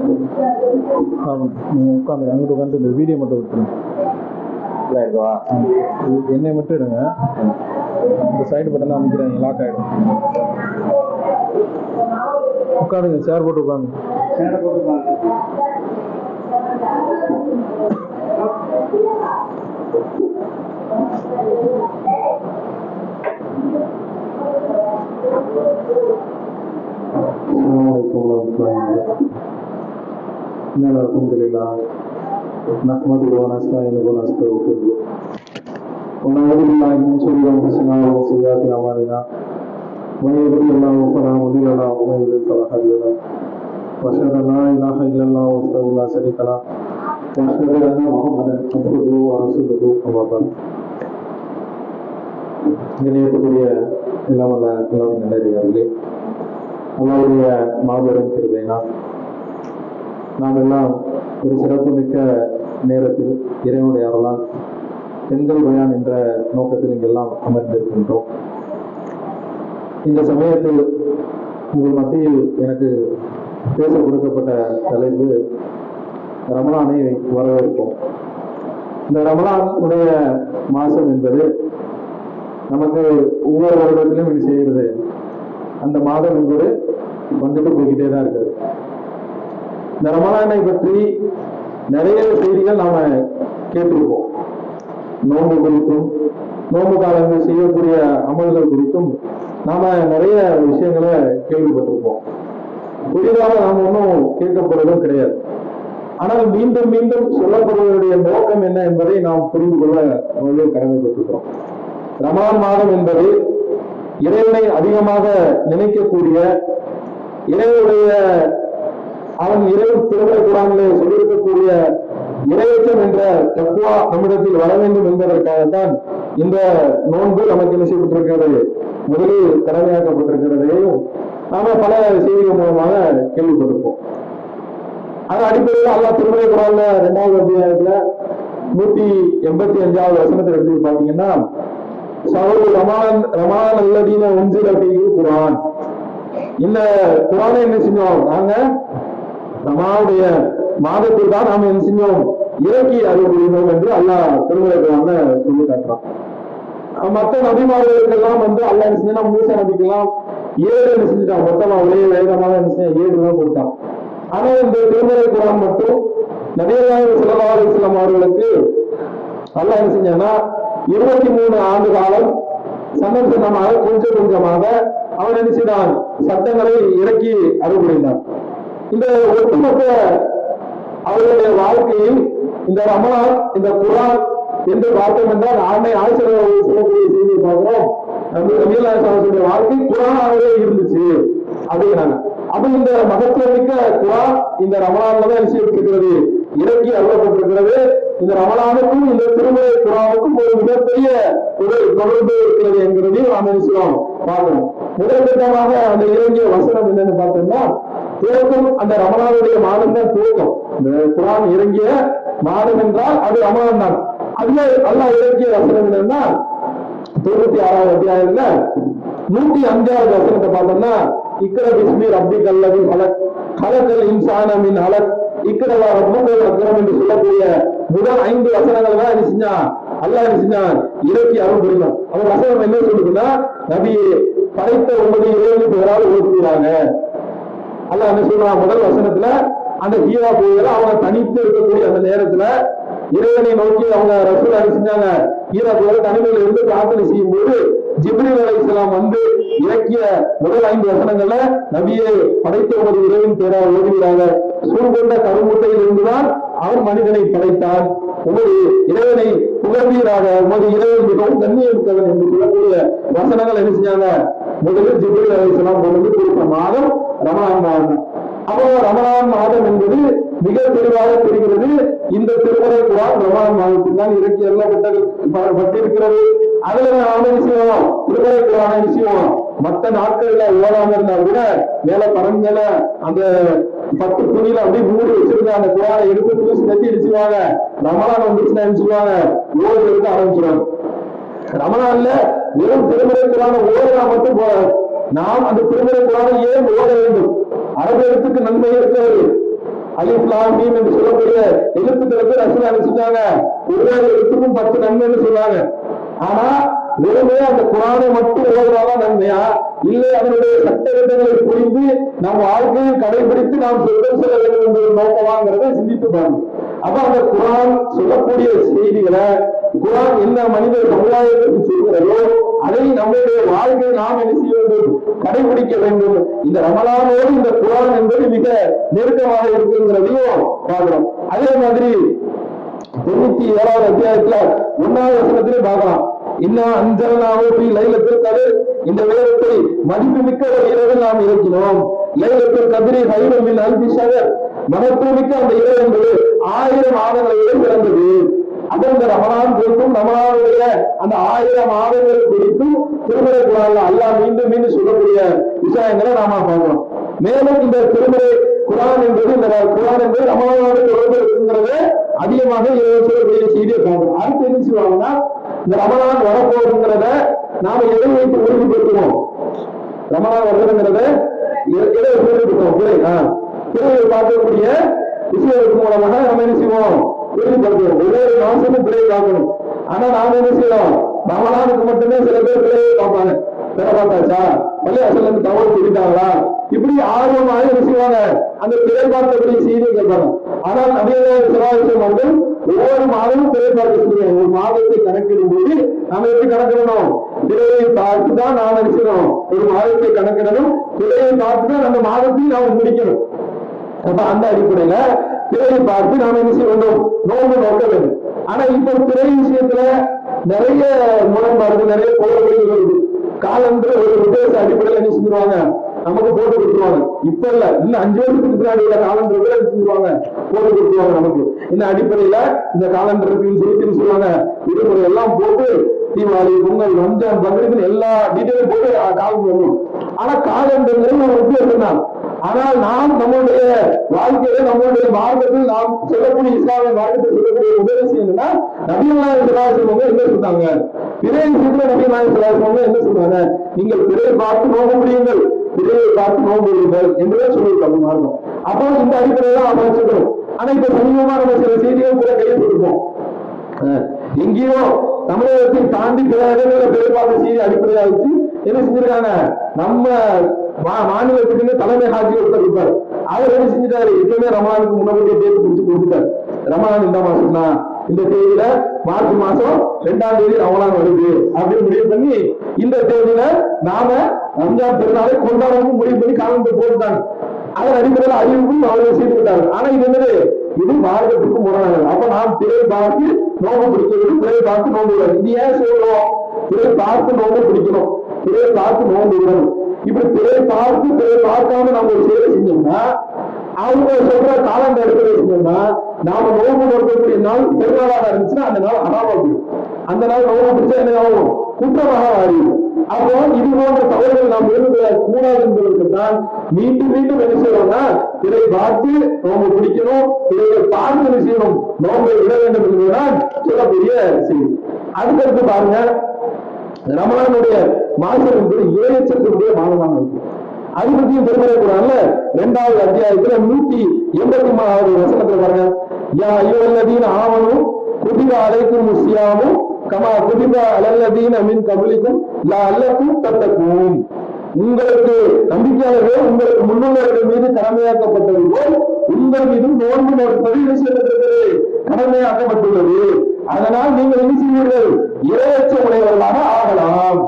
ஆமாம், நீங்கள் உட்காந்து அங்கிட்டு உட்காந்து இந்த வீடியோ மட்டும் விட்டுருங்க. என்னை மட்டும் எடுங்க. இந்த சைடு பட்டன் தான் அமைக்கிறாங்க, லாக் ஆகிடும். உட்காந்துங்க, சேர் போட்டு உட்காந்து. Alhamdulillah, nahmaduhu wa nasta'inuhu wa nastaghfiruh. Wa na'udzu billahi min shururi anfusina wa sayyiati a'malina. Man yahdihillahu fala mudilla lahu wa man yudlil fala hadiya lahu. Wa ashhadu an la ilaha illallah wahdahu la sharika lahu wa ashhadu anna Muhammadan abduhu wa rasuluhu. Amma ba'd. இணையத்துக்குரிய எல்லாம் வல்ல அல்லாஹ்வின் நல்லடியார்களே, அல்லாஹ்வுடைய மாபெரும் கிருபையினால் நாம் எல்லாம் ஒரு சிறப்பு மிக்க நேரத்தில் இறைவனுடைய அருளால் பெண்கள் பயான் என்ற நோக்கத்தில் இங்கெல்லாம் அமர்ந்திருக்கின்றோம். இந்த சமயத்தில் உங்கள் மத்தியில் எனக்கு பேச கொடுக்கப்பட்ட தலைப்பு ரமலானை வரவேற்போம். இந்த ரமலானுடைய மாதம் என்பது நமக்கு ஒவ்வொரு வருடத்திலும் இது செய்கிறது. அந்த மாதம் என்பது வந்துட்டு போய்கிட்டே தான் இருக்குது. இந்த ரமலானை பற்றி நிறைய செய்திகள் நாம கேட்டிருப்போம். நோன்பு குறித்தும் நோன்பு காலங்கள் செய்யக்கூடிய அமல்கள் குறித்தும் நாம நிறைய விஷயங்களை கேள்விப்பட்டிருப்போம். புதிதாக நாம் ஒன்றும் கேட்கப்படுவதும் கிடையாது. ஆனால் மீண்டும் மீண்டும் சொல்லப்படுவதனுடைய நோக்கம் என்ன என்பதை நாம் புரிந்து கொள்ள கடமைப்பட்டிருக்கிறோம். ரமலான் மாதம் என்பது இறைவனை அதிகமாக நினைக்கக்கூடிய, இறைவனுடைய அவன் இறைவன் திருமலை குரானிலே சொல்லியிருக்கக்கூடிய இறையச்சம் என்ற தக்குவா நம்மிடத்தில் வர வேண்டும் என்பதற்காகத்தான் இந்த நோன்பு நமக்கு என்ன செய்யப்பட்டிருக்கிறது, முதலில் கடமையாக்கப்பட்டிருக்கிறதையும் நாம பல செய்திகள் மூலமாக கேள்விப்பட்டிருப்போம். அது அடிப்படையில் அல்லாஹ் திருமலை குரான்ல 2வது அத்தியாயத்துல 185வது வசனத்தை எடுத்து பாத்தீங்கன்னா, சஹரு ரமலான் அல்லதீன உன்சில ஃபீஹி குர்ஆன், இந்த குர்ஆனை என்ன செஞ்சோம், நாங்க ரமலானுடைய மாதத்தில் தான் நாம என்ன செஞ்சோம், இறக்கி அருள் புரிந்தோம் என்று அல்லாஹ் திருமலை குர்ஆன்ல சொல்லி காட்டுறான். மற்ற நபிமார்களுக்கெல்லாம் அல்லாஹ் என்ன செஞ்சா, மூசா நபிக்கெல்லாம் 7 என்ன செஞ்சுட்டான், மொத்தமா ஒரே வேகமாக என்ன செஞ்ச 7 தான் கொடுத்தான். ஆனா இந்த திருமலை குர்ஆன் மட்டும் நபிகள் ஸல்லல்லாஹு அலைஹி வஸல்லம் அவர்களுக்கு அல்லாஹ் என்ன செஞ்சானா 23 ஆண்டு காலம் சந்தர்ப்பமாக கொஞ்சம் கொஞ்சமாக அவன் என்ன செய்தான், சட்டங்களை இறக்கி அருள் புரிந்தான். இந்த ஒட்டுமொத்த அவர்களுடைய வாழ்க்கையில் இந்த ரமலான், இந்த குர்ஆன் என்று பார்த்தோம் என்றால் ஆசிரியர்கள் சொல்லக்கூடிய செய்தியை பார்க்கிறோம். நபிகள் வாழ்க்கை குர்ஆனாகவே இருந்துச்சு அப்படிங்கிறாங்க. அப்ப இந்த மகத்துவமிக்க குர்ஆன் இந்த ரமலான்ல தான் செய்யப்பட்டிருக்கிறது, இறக்கி அருளப்பட்டிருக்கிறது. இந்த ரமலானுக்கும் இந்த திருமலை குர்ஆனுக்கும் ஒரு மிகப்பெரிய ஒரு தொடர்பு இருக்கிறது என்கிறதையும் நாம் நினைச்சோம் பார்க்கணும். முதல் கட்டமாக அந்த இறங்கிய வசனம் என்னன்னு பார்த்தோம்னா, துவக்கம் அந்த ரமலானுடைய மாதம் தான் துவக்கம். இந்த குர்ஆன் இறங்கிய மாதம் என்றால் அது ரமலான் தான். அதுல அல்லாஹ் இறங்கிய வசனம் என்னன்னா 96வது அத்தியாயத்துல 105வது வசனத்தை பார்த்தோம்னா, இக்ரா பிஸ்மி ரப்பிக்கல் லதீ கலக்கல் இன்சான மின் அலக் இக்ரா ரப்புக்கல் அக்ரம் என்று சொல்லக்கூடிய முதல் 5 வசனங்கள் தான் என்ன செஞ்சா, அல்லாஹ் என்ன செஞ்சான், இறக்கி அருள் புரிந்தான். அவன் வசனம் என்ன சொல்லுதுன்னா, நபியே படைத்த உங்களுடைய இறைவனுக்கு பேரால் ஓடுகிறாங்க. அல்லாஹ் என்ன சொல்றான், முதல் வசனத்துல அந்த ஹீரா போயில அவங்க தனித்து இருக்கக்கூடிய அந்த நேரத்துல இறைவனை நோக்கி அவங்க ரசூல் என்ன செஞ்சாங்க, ஹீரா போயில தனிமையில இருந்து பிரார்த்தனை செய்யும் போது ஜிப்ரீல் அலைஹிஸ்ஸலாம் இறக்கிய முதல் 5 வசனங்கள்ல, நபியை படைத்த ஒரு இறைவன் பேரால் ஓடுகிறாங்க. சூழ்கொண்ட கருமுட்டையில் இருந்துதான் அவன் மனிதனை படைத்தான். உமது இறைவனை புகழ்வீராக, உமது இறைவன் மிகவும் கண்ணியமிக்கவன் என்று சொல்லக்கூடிய வசனங்கள் என்ன செஞ்சாங்க, முதலில் ஜிப்ரீல் அலைஹிஸ்ஸலாம் கொடுத்த மாதம் ரமலான் மாதம். அப்போ ரமலான் மாதம் என்பது மிக தெளிவாக தெரிகிறது. இந்த திருமலை குர்ஆன் ரமலான் மாதத்தில் தான் இறக்கி பட்டிருக்கிறது. அதுல நாம விஷயம் திருமலை குர்ஆனை விஷயம் மற்ற நாட்கள்ல ஓடாம இருந்தா கூட மேல பரங்கல அந்த 10 துணியில அப்படியே மூடி வச்சிருந்த அந்த குர்ஆனை எடுத்து தூசி தட்டி அடிச்சுவாங்க. ரமலான் வந்துச்சுன்னா அடிச்சுவாங்க, ஓடு எடுக்க ஆரம்பிச்சுவாங்க. ரமலான்ல வெறும் திருமலை குர்ஆனை ஓடுறா மட்டும் போறாது. நாம் அந்த திருமலை குர்ஆனை ஏன் ஓட வேண்டும்? அரபு எழுத்துக்கு நன்மை இருக்கிறது. அலிஃப் லாம் மீம் என்று சொல்லக்கூடிய எழுத்துக்களுக்கு ரசூல் அனுப்பிச்சிட்டாங்க. ஒவ்வொரு எழுத்துக்கும் 10 நன்மைன்னு சொன்னாங்க. ஆனா வெறுமே அந்த குரானை மட்டும் ஓதுனாதான் நன்மையா, இல்லை அதனுடைய சட்டங்களை புரிந்து நம் வாழ்க்கையில் கடைபிடித்து நாம் சொர்க்கம் செல்ல வேண்டும் என்பது நோக்கமாங்கிறத சிந்தித்து பாருங்க. அப்ப அந்த குரான் சொல்லக்கூடிய செய்திகளை, குரான் என்ன மனித சமுதாயத்திற்கு சொல்கிறதோ அதை நம்முடைய வாழ்க்கையை நாம் என்ன செய்ய வேண்டும், கடைபிடிக்க வேண்டும். இந்த ரமலானோடு இந்த குரான் என்பது மிக நெருக்கமாக இருக்குங்கிறதையும் பார்க்கிறோம். அதே மாதிரி 97வது அத்தியாயத்துல 1வது வசனத்திலே பார்க்கலாம். இன்னும் அஞ்சலாவும் லைலத்துல் கதிர், இந்த வேதத்தை மதிப்புமிக்க ஒரு இரவில் நாம் இறக்கினோம். லைலத்துல் கதிரி ஹைரும் மின் அல்ஃபி ஷஹர், மகத்துவமிக்க அந்த இரவு என்பது 1000 மாதங்களை விட சிறந்தது. அது இந்த ரமலான் குறித்தும் ரமலானுடைய அந்த 1000 மாதங்கள் குறித்தும் திருமறை குரான்ல அல்லாஹ் மீண்டும் மீண்டும் சொல்லக்கூடிய விஷயங்களை நாம பார்க்கிறோம். மேலும் இந்த திருமறை குரான் என்பது, இந்த குரான் என்பது ரமலானோடு தொடர்பு இருக்குங்கிறத அதிகமாக சொல்லக்கூடிய செய்தியை பார்க்கிறோம். அடுத்து என்ன செய்வாங்கன்னா, இந்த ரமலான் வரப்போகுதுங்கிறத நாம எதை வைத்து உறுதிப்படுத்துவோம்? ரமலான் வருதுங்கிறத எதை உறுதிப்படுத்துவோம்? பிறையை பார்க்கக்கூடிய விஷயத்தின் மூலமாக நம்ம என்ன செய்வோம், உறுதிப்படுத்துவோம். ஒவ்வொரு மாசமும் பிறையை பார்க்கணும். ஆனா நாம என்ன செய்யறோம், ரமலானுக்கு மட்டுமே சில பேர் பிறையை பார்ப்பாங்க. பிற பார்த்தாச்சா, பள்ளியாசல இருந்து தகவல் சொல்லிட்டாங்களா, இப்படி ஆர்வமாக என்ன செய்வாங்க, அந்த பிறை பார்த்தபடி செய்தியை கேட்பாங்க. ஆனால் நபிகள் ஸல்லல்லாஹு அவர்கள் ஒவ்வொரு மாதமும் பிறை பார்க்க சொல்லுவாங்க. ஒரு மாதத்தை கணக்கிடும் போது நாம எப்படி கணக்கிடணும், பிறையை பார்த்துதான் நாம் நினைச்சிடணும். ஒரு மாதத்தை கணக்கிடணும், பிறையை பார்த்துதான் அந்த மாதத்தையும் நாம் முடிக்கணும். அப்ப அந்த அடிப்படையில பிறையை பார்த்து நாம என்ன செய்ய வேண்டும், நோன்பு நோக்க வேண்டும். ஆனா இப்ப பிறை விஷயத்துல நிறைய முரண்பாடுகள், நிறைய கோரிக்கைகள் வருது. காலன்ற ஒரு உத்தேச அடிப்படையில் என்ன செஞ்சிருவாங்க, நமக்கு போட்டு கொடுத்துருவாங்க. இப்ப இல்ல, இன்னும் 5 வருஷத்துக்கு பின்னாடி உள்ள காலண்டர் என்ன செஞ்சிருவாங்க, போட்டு கொடுத்துருவாங்க நமக்கு. இந்த அடிப்படையில இந்த காலண்டருக்கு சொல்லிட்டு சொல்லுவாங்க, விடுமுறை எல்லாம் போட்டு தீபாவளி, பொங்கல், ரம்ஜான், பக்ரீத் எல்லா டீட்டெயிலும் போட்டு காலம் வரணும். ஆனா காலண்டர் ஒரு உத்தேசம் தான். ஆனால் நாம் நம்முடைய வாழ்க்கையில, நம்முடைய மார்க்கத்தில் நாம் சொல்லக்கூடிய இஸ்லாமிய மார்க்கத்தில் சொல்லக்கூடிய உபதேசம் என்னன்னா, நபிகள் நாயகம் ஸல்லல்லாஹு அலைஹி வஸல்லம் என்ன சொல்றாங்க, பிறை விஷயத்துல நபிகள் நாயகம் ஸல்லல்லாஹு அலைஹி வஸல்லம் என்ன சொல்றாங்க, நீங்கள் பிறையை பார்த்து நோக்க முடியுங்கள், பிறையை பார்த்து நோக்க முடியுங்கள் என்றுதான் சொல்லியிருக்காங்க மார்க்கம். அப்போ இந்த அடிப்படையில தான் அவன் சொல்றோம். ஆனா இப்ப சமீபமா நம்ம சில செய்திகள் கூட கையில் கொடுப்போம். எங்கேயோ தமிழகத்தை தாண்டி பிற இடங்களில் பிறை பார்த்த செய்தி அடிப்படையாக வச்சு என்ன செஞ்சிருக்காங்க, நம்ம மாநிலத்துக்கு தலைமை ஹாஜி ஒருத்தர் இருப்பார். அவர் என்ன செஞ்சுட்டாரு, எப்பவுமே ரமலானுக்கு முன்னாடியே தேதி குறிச்சு கொடுத்துட்டாரு. ரமலான் இந்த மாசம் தான், இந்த தேதியில மார்ச் மாசம் 2ஆம் தேதி ரமலான் வருது அப்படின்னு முடிவு பண்ணி, இந்த தேதியில நாம ரம்ஜான் பெருநாளை கொண்டாடவும் முடிவு பண்ணி காலண்டர் போட்டுட்டாங்க. அதன் அடிப்படையில் அறிவுக்கும் அவர்கள் செய்து விட்டாங்க. ஆனா இது என்னது, இது மார்க்கத்துக்கு முரணானது. அப்ப நாம் பிறை பார்த்து நோம்பு பிடிக்கணும், பிறை பார்த்து நோம்பு விடணும். இது ஏன் சொல்றோம், பிறை பார்த்து நோம்பு பிடிக்கணும், பிறை பார்த்து நோம்பு விடணும். இப்படி பிறை பார்த்து பிறை பார்க்காம நம்ம ஒரு செயலை செஞ்சோம்னா, அவங்க சொல்ற காலண்டர் எடுத்து செஞ்சோம்னா, நாம நோம்பு நோக்கக்கூடிய நாள் பெருநாளாக இருந்துச்சுன்னா அந்த நாள் ஹராமா போயிடும். அந்த நாள் நோம்பு பிடிச்சா என்ன ஆகும், குற்றமாக மாறிடும். அப்போ இது போன்ற தவறுகள் நாம் எழுத கூடாது என்பதற்கு தான் மீண்டும் மீண்டும் என்ன செய்யறோம்னா, பிறை பார்த்து நோம்பு பிடிக்கணும், பிறையை பார்த்து என்ன செய்யணும், நோம்பை விட வேண்டும் என்பதுதான் சொல்லக்கூடிய செய்தி. அதுக்கடுத்து பாருங்க, ரமலானுடைய மாசம் என்பது 7 லட்சத்தினுடைய மாதமாக இருக்கு. அது பற்றியும் பெருமறை கூடாதுல 2வது அத்தியாயத்துல 183வது வசனத்துல பாருங்க, யா அய்யுஹல்லதீன ஆமனு குதிப அலைக்கும் ஸியாமு கமா குதிப அலல்லதீன மின் கப்லிக்கும் லஅல்லக்கும் தத்தகூன். உங்களுக்கு நம்பிக்கையாளர்களே, உங்களுக்கு முன்னுள்ளவர்கள் மீது கடமையாக்கப்பட்டது போல் உங்கள் மீதும் நோன்பு நோற்பது என்ன செய்யப்பட்டிருக்கிறது, கடமையாக்கப்பட்டுள்ளது. அதனால் நீங்கள் என்ன செய்வீர்கள், இரையச்ச உடையவர்களாக ஆகலாம்.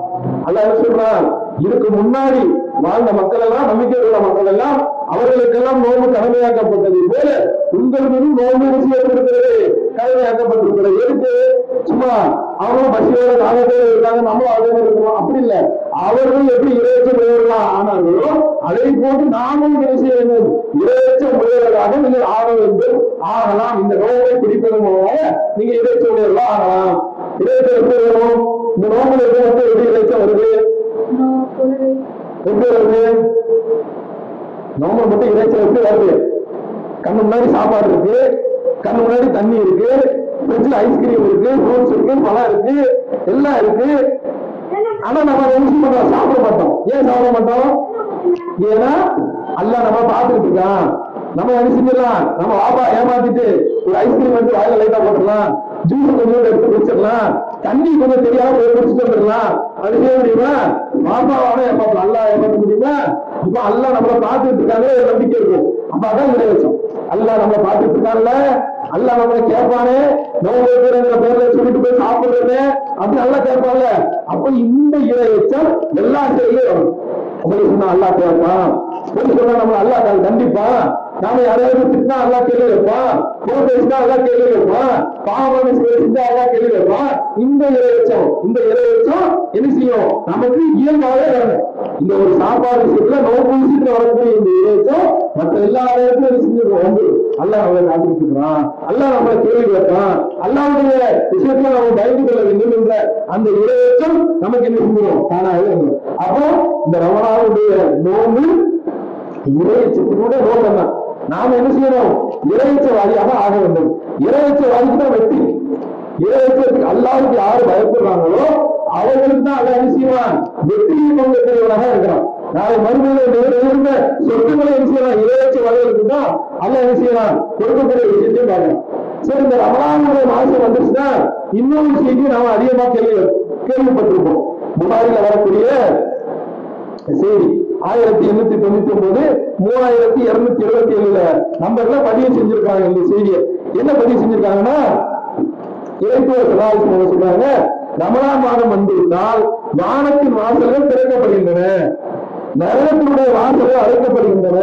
அல்லாஹ் சொல்றான், இதுக்கு முன்னாடி வாழ்ந்த மக்கள் எல்லாம், நம்பிக்கை உள்ள மக்கள் எல்லாம், அவர்களுக்கெல்லாம் நோன்பு கடமையாக்கப்பட்டது போல உங்கள் மீதும் நோன்பு செய்யப்பட்டிருக்கிறது, கடமையாக்கப்பட்டிருக்கிறது. எதுக்கு, சும்மா அவங்களும் பசியோட நாகத்தோட இருக்காங்க, நம்மளும் அதே மாதிரி இருக்கிறோம், அப்படி இல்லை. அவர்கள் எப்படி இரையச்ச உடையவர்களா ஆனார்களோ அதை போட்டு நாமும் என்ன செய்ய வேண்டும், இரையச்ச உடையவர்களாக நீங்கள் ஆக வேண்டும், ஆகலாம். இந்த நோயை பிடிப்பதன் மூலமாக நீங்க இரையச்ச உடையவர்களா ஆகலாம். இரையச்ச எப்படி வரும், இந்த நோம்புல எப்படி இரையச்ச வருது, எப்படி வருது, நோம்பு மட்டும் இறைச்சல் எப்படி வருது, கண்ணு முன்னாடி சாப்பாடு இருக்கு, கண்ணு முன்னாடி தண்ணி இருக்கு, ஃப்ரிட்ஜ்ல ஐஸ்கிரீம் இருக்கு, ஃப்ரூட்ஸ் இருக்கு, பழம் இருக்கு, எல்லாம் இருக்கு. ஆனா நம்ம சாப்பிட மாட்டோம். ஏன் சாப்பிட மாட்டோம், ஏன்னா அல்லாஹ் நம்ம பார்த்துட்டு இருக்கான். நம்ம என்ன செஞ்சிடலாம், நம்ம வாப்பா ஏமாத்திட்டு ஒரு ஐஸ்கிரீம் எடுத்து வாயில லைட்டா போட்டுடலாம், ஜூஸ் கொஞ்சம் எடுத்து குடிச்சிடலாம், தண்ணி கொஞ்சம் தெரியாம குடிச்சுட்டு வந்துடலாம். அது செய்ய முடியுமா? வாப்பாவான ஏமாத்தலாம், அல்லா ஏமாத்த முடியுமா? இப்ப அல்லா நம்மளை பார்த்துட்டு இருக்காங்க, நம்பிக்கை இருக்கும். அப்ப அதான் நிறைவேற்றும். அல்லா நம்மளை பார்த்துட்டு இருக்காங்கல்ல, அல்லா நம்மளை கேட்பானே, நோய்ங்கிற பேர்ல சொல்லிட்டு போய் சாப்பிடுறேன்னு அப்படி நல்லா கேட்பாங்க. அப்ப இந்த இறையச்சம் எல்லா செயலையும் வரும். உங்களுக்கு சொன்னா அல்லா கேட்பான், சொன்னா நம்மள அல்லா கண்டிப்பான். நாம யாரையாவது திட்டினா அல்லா கேள்வி வைப்பான், போர் பேசினா அல்லா கேள்வி வைப்பான், பாவமான செஞ்சா அல்லா கேள்வி வைப்பான். இந்த இறையச்சம் என்ன செய்யும், நமக்கு இயல்பாகவே வரணும். இந்த ஒரு சாப்பாடு விஷயத்துல நோக்கு விஷயத்துல வரக்கூடிய இந்த இறையச்சம் மற்ற எல்லா நேரத்திலும் என்ன செஞ்சிருக்கோம் வந்து அல்லா நம்மளை காத்துட்டு இருக்கிறான், அல்லா நம்மளை கேள்வி வைப்பான், அல்லாவுடைய விஷயத்துல நம்ம பயந்து கொள்ள வேண்டும் என்ற அந்த இறையச்சம் நமக்கு என்ன செஞ்சிடும் தானாகவே வந்துடும். அப்போ இந்த ரமணாவுடைய நோன்பு இறையச்சத்தினோட நோக்கம் தான். நாம என்ன செய்யணும், இறையச்சவாதியாக ஆக வேண்டும். இறையச்சவாதிக்கு தான் வெற்றி. இறையச்சத்துக்கு அல்லாவுக்கு யாரு பயப்படுறாங்களோ அவர்களுக்கு தான் அல்லா என்ன செய்வான், வெற்றியை கொண்டிருக்கிறவனாக இருக்கிறான். நாளை மறுமையில சொத்துக்களை என்ன செய்யலாம், இறையச்சவாதிகளுக்கு தான் அல்லா என்ன செய்யலாம், கொடுக்கக்கூடிய விஷயத்தையும் பார்க்கலாம். சரி, இந்த ரமலானுடைய மாசம் வந்துச்சுன்னா இன்னொரு விஷயத்தையும் நாம அதிகமா கேள்விப்பட்டிருப்போம். புகாரில வரக்கூடிய செய்தி 1899 3277 நம்பர்ல பதிவு செஞ்சிருக்காங்க. இந்த செய்தியை என்ன பதிவு செஞ்சிருக்காங்கன்னா, இறைத்துவர் சலாஹ் சொல்றாங்க, ரமலான் மாதம் வந்துவிட்டால் வானத்தின் வாசல்கள் திறக்கப்படுகின்றன, நரகத்தினுடைய வாசல்கள் அழைக்கப்படுகின்றன,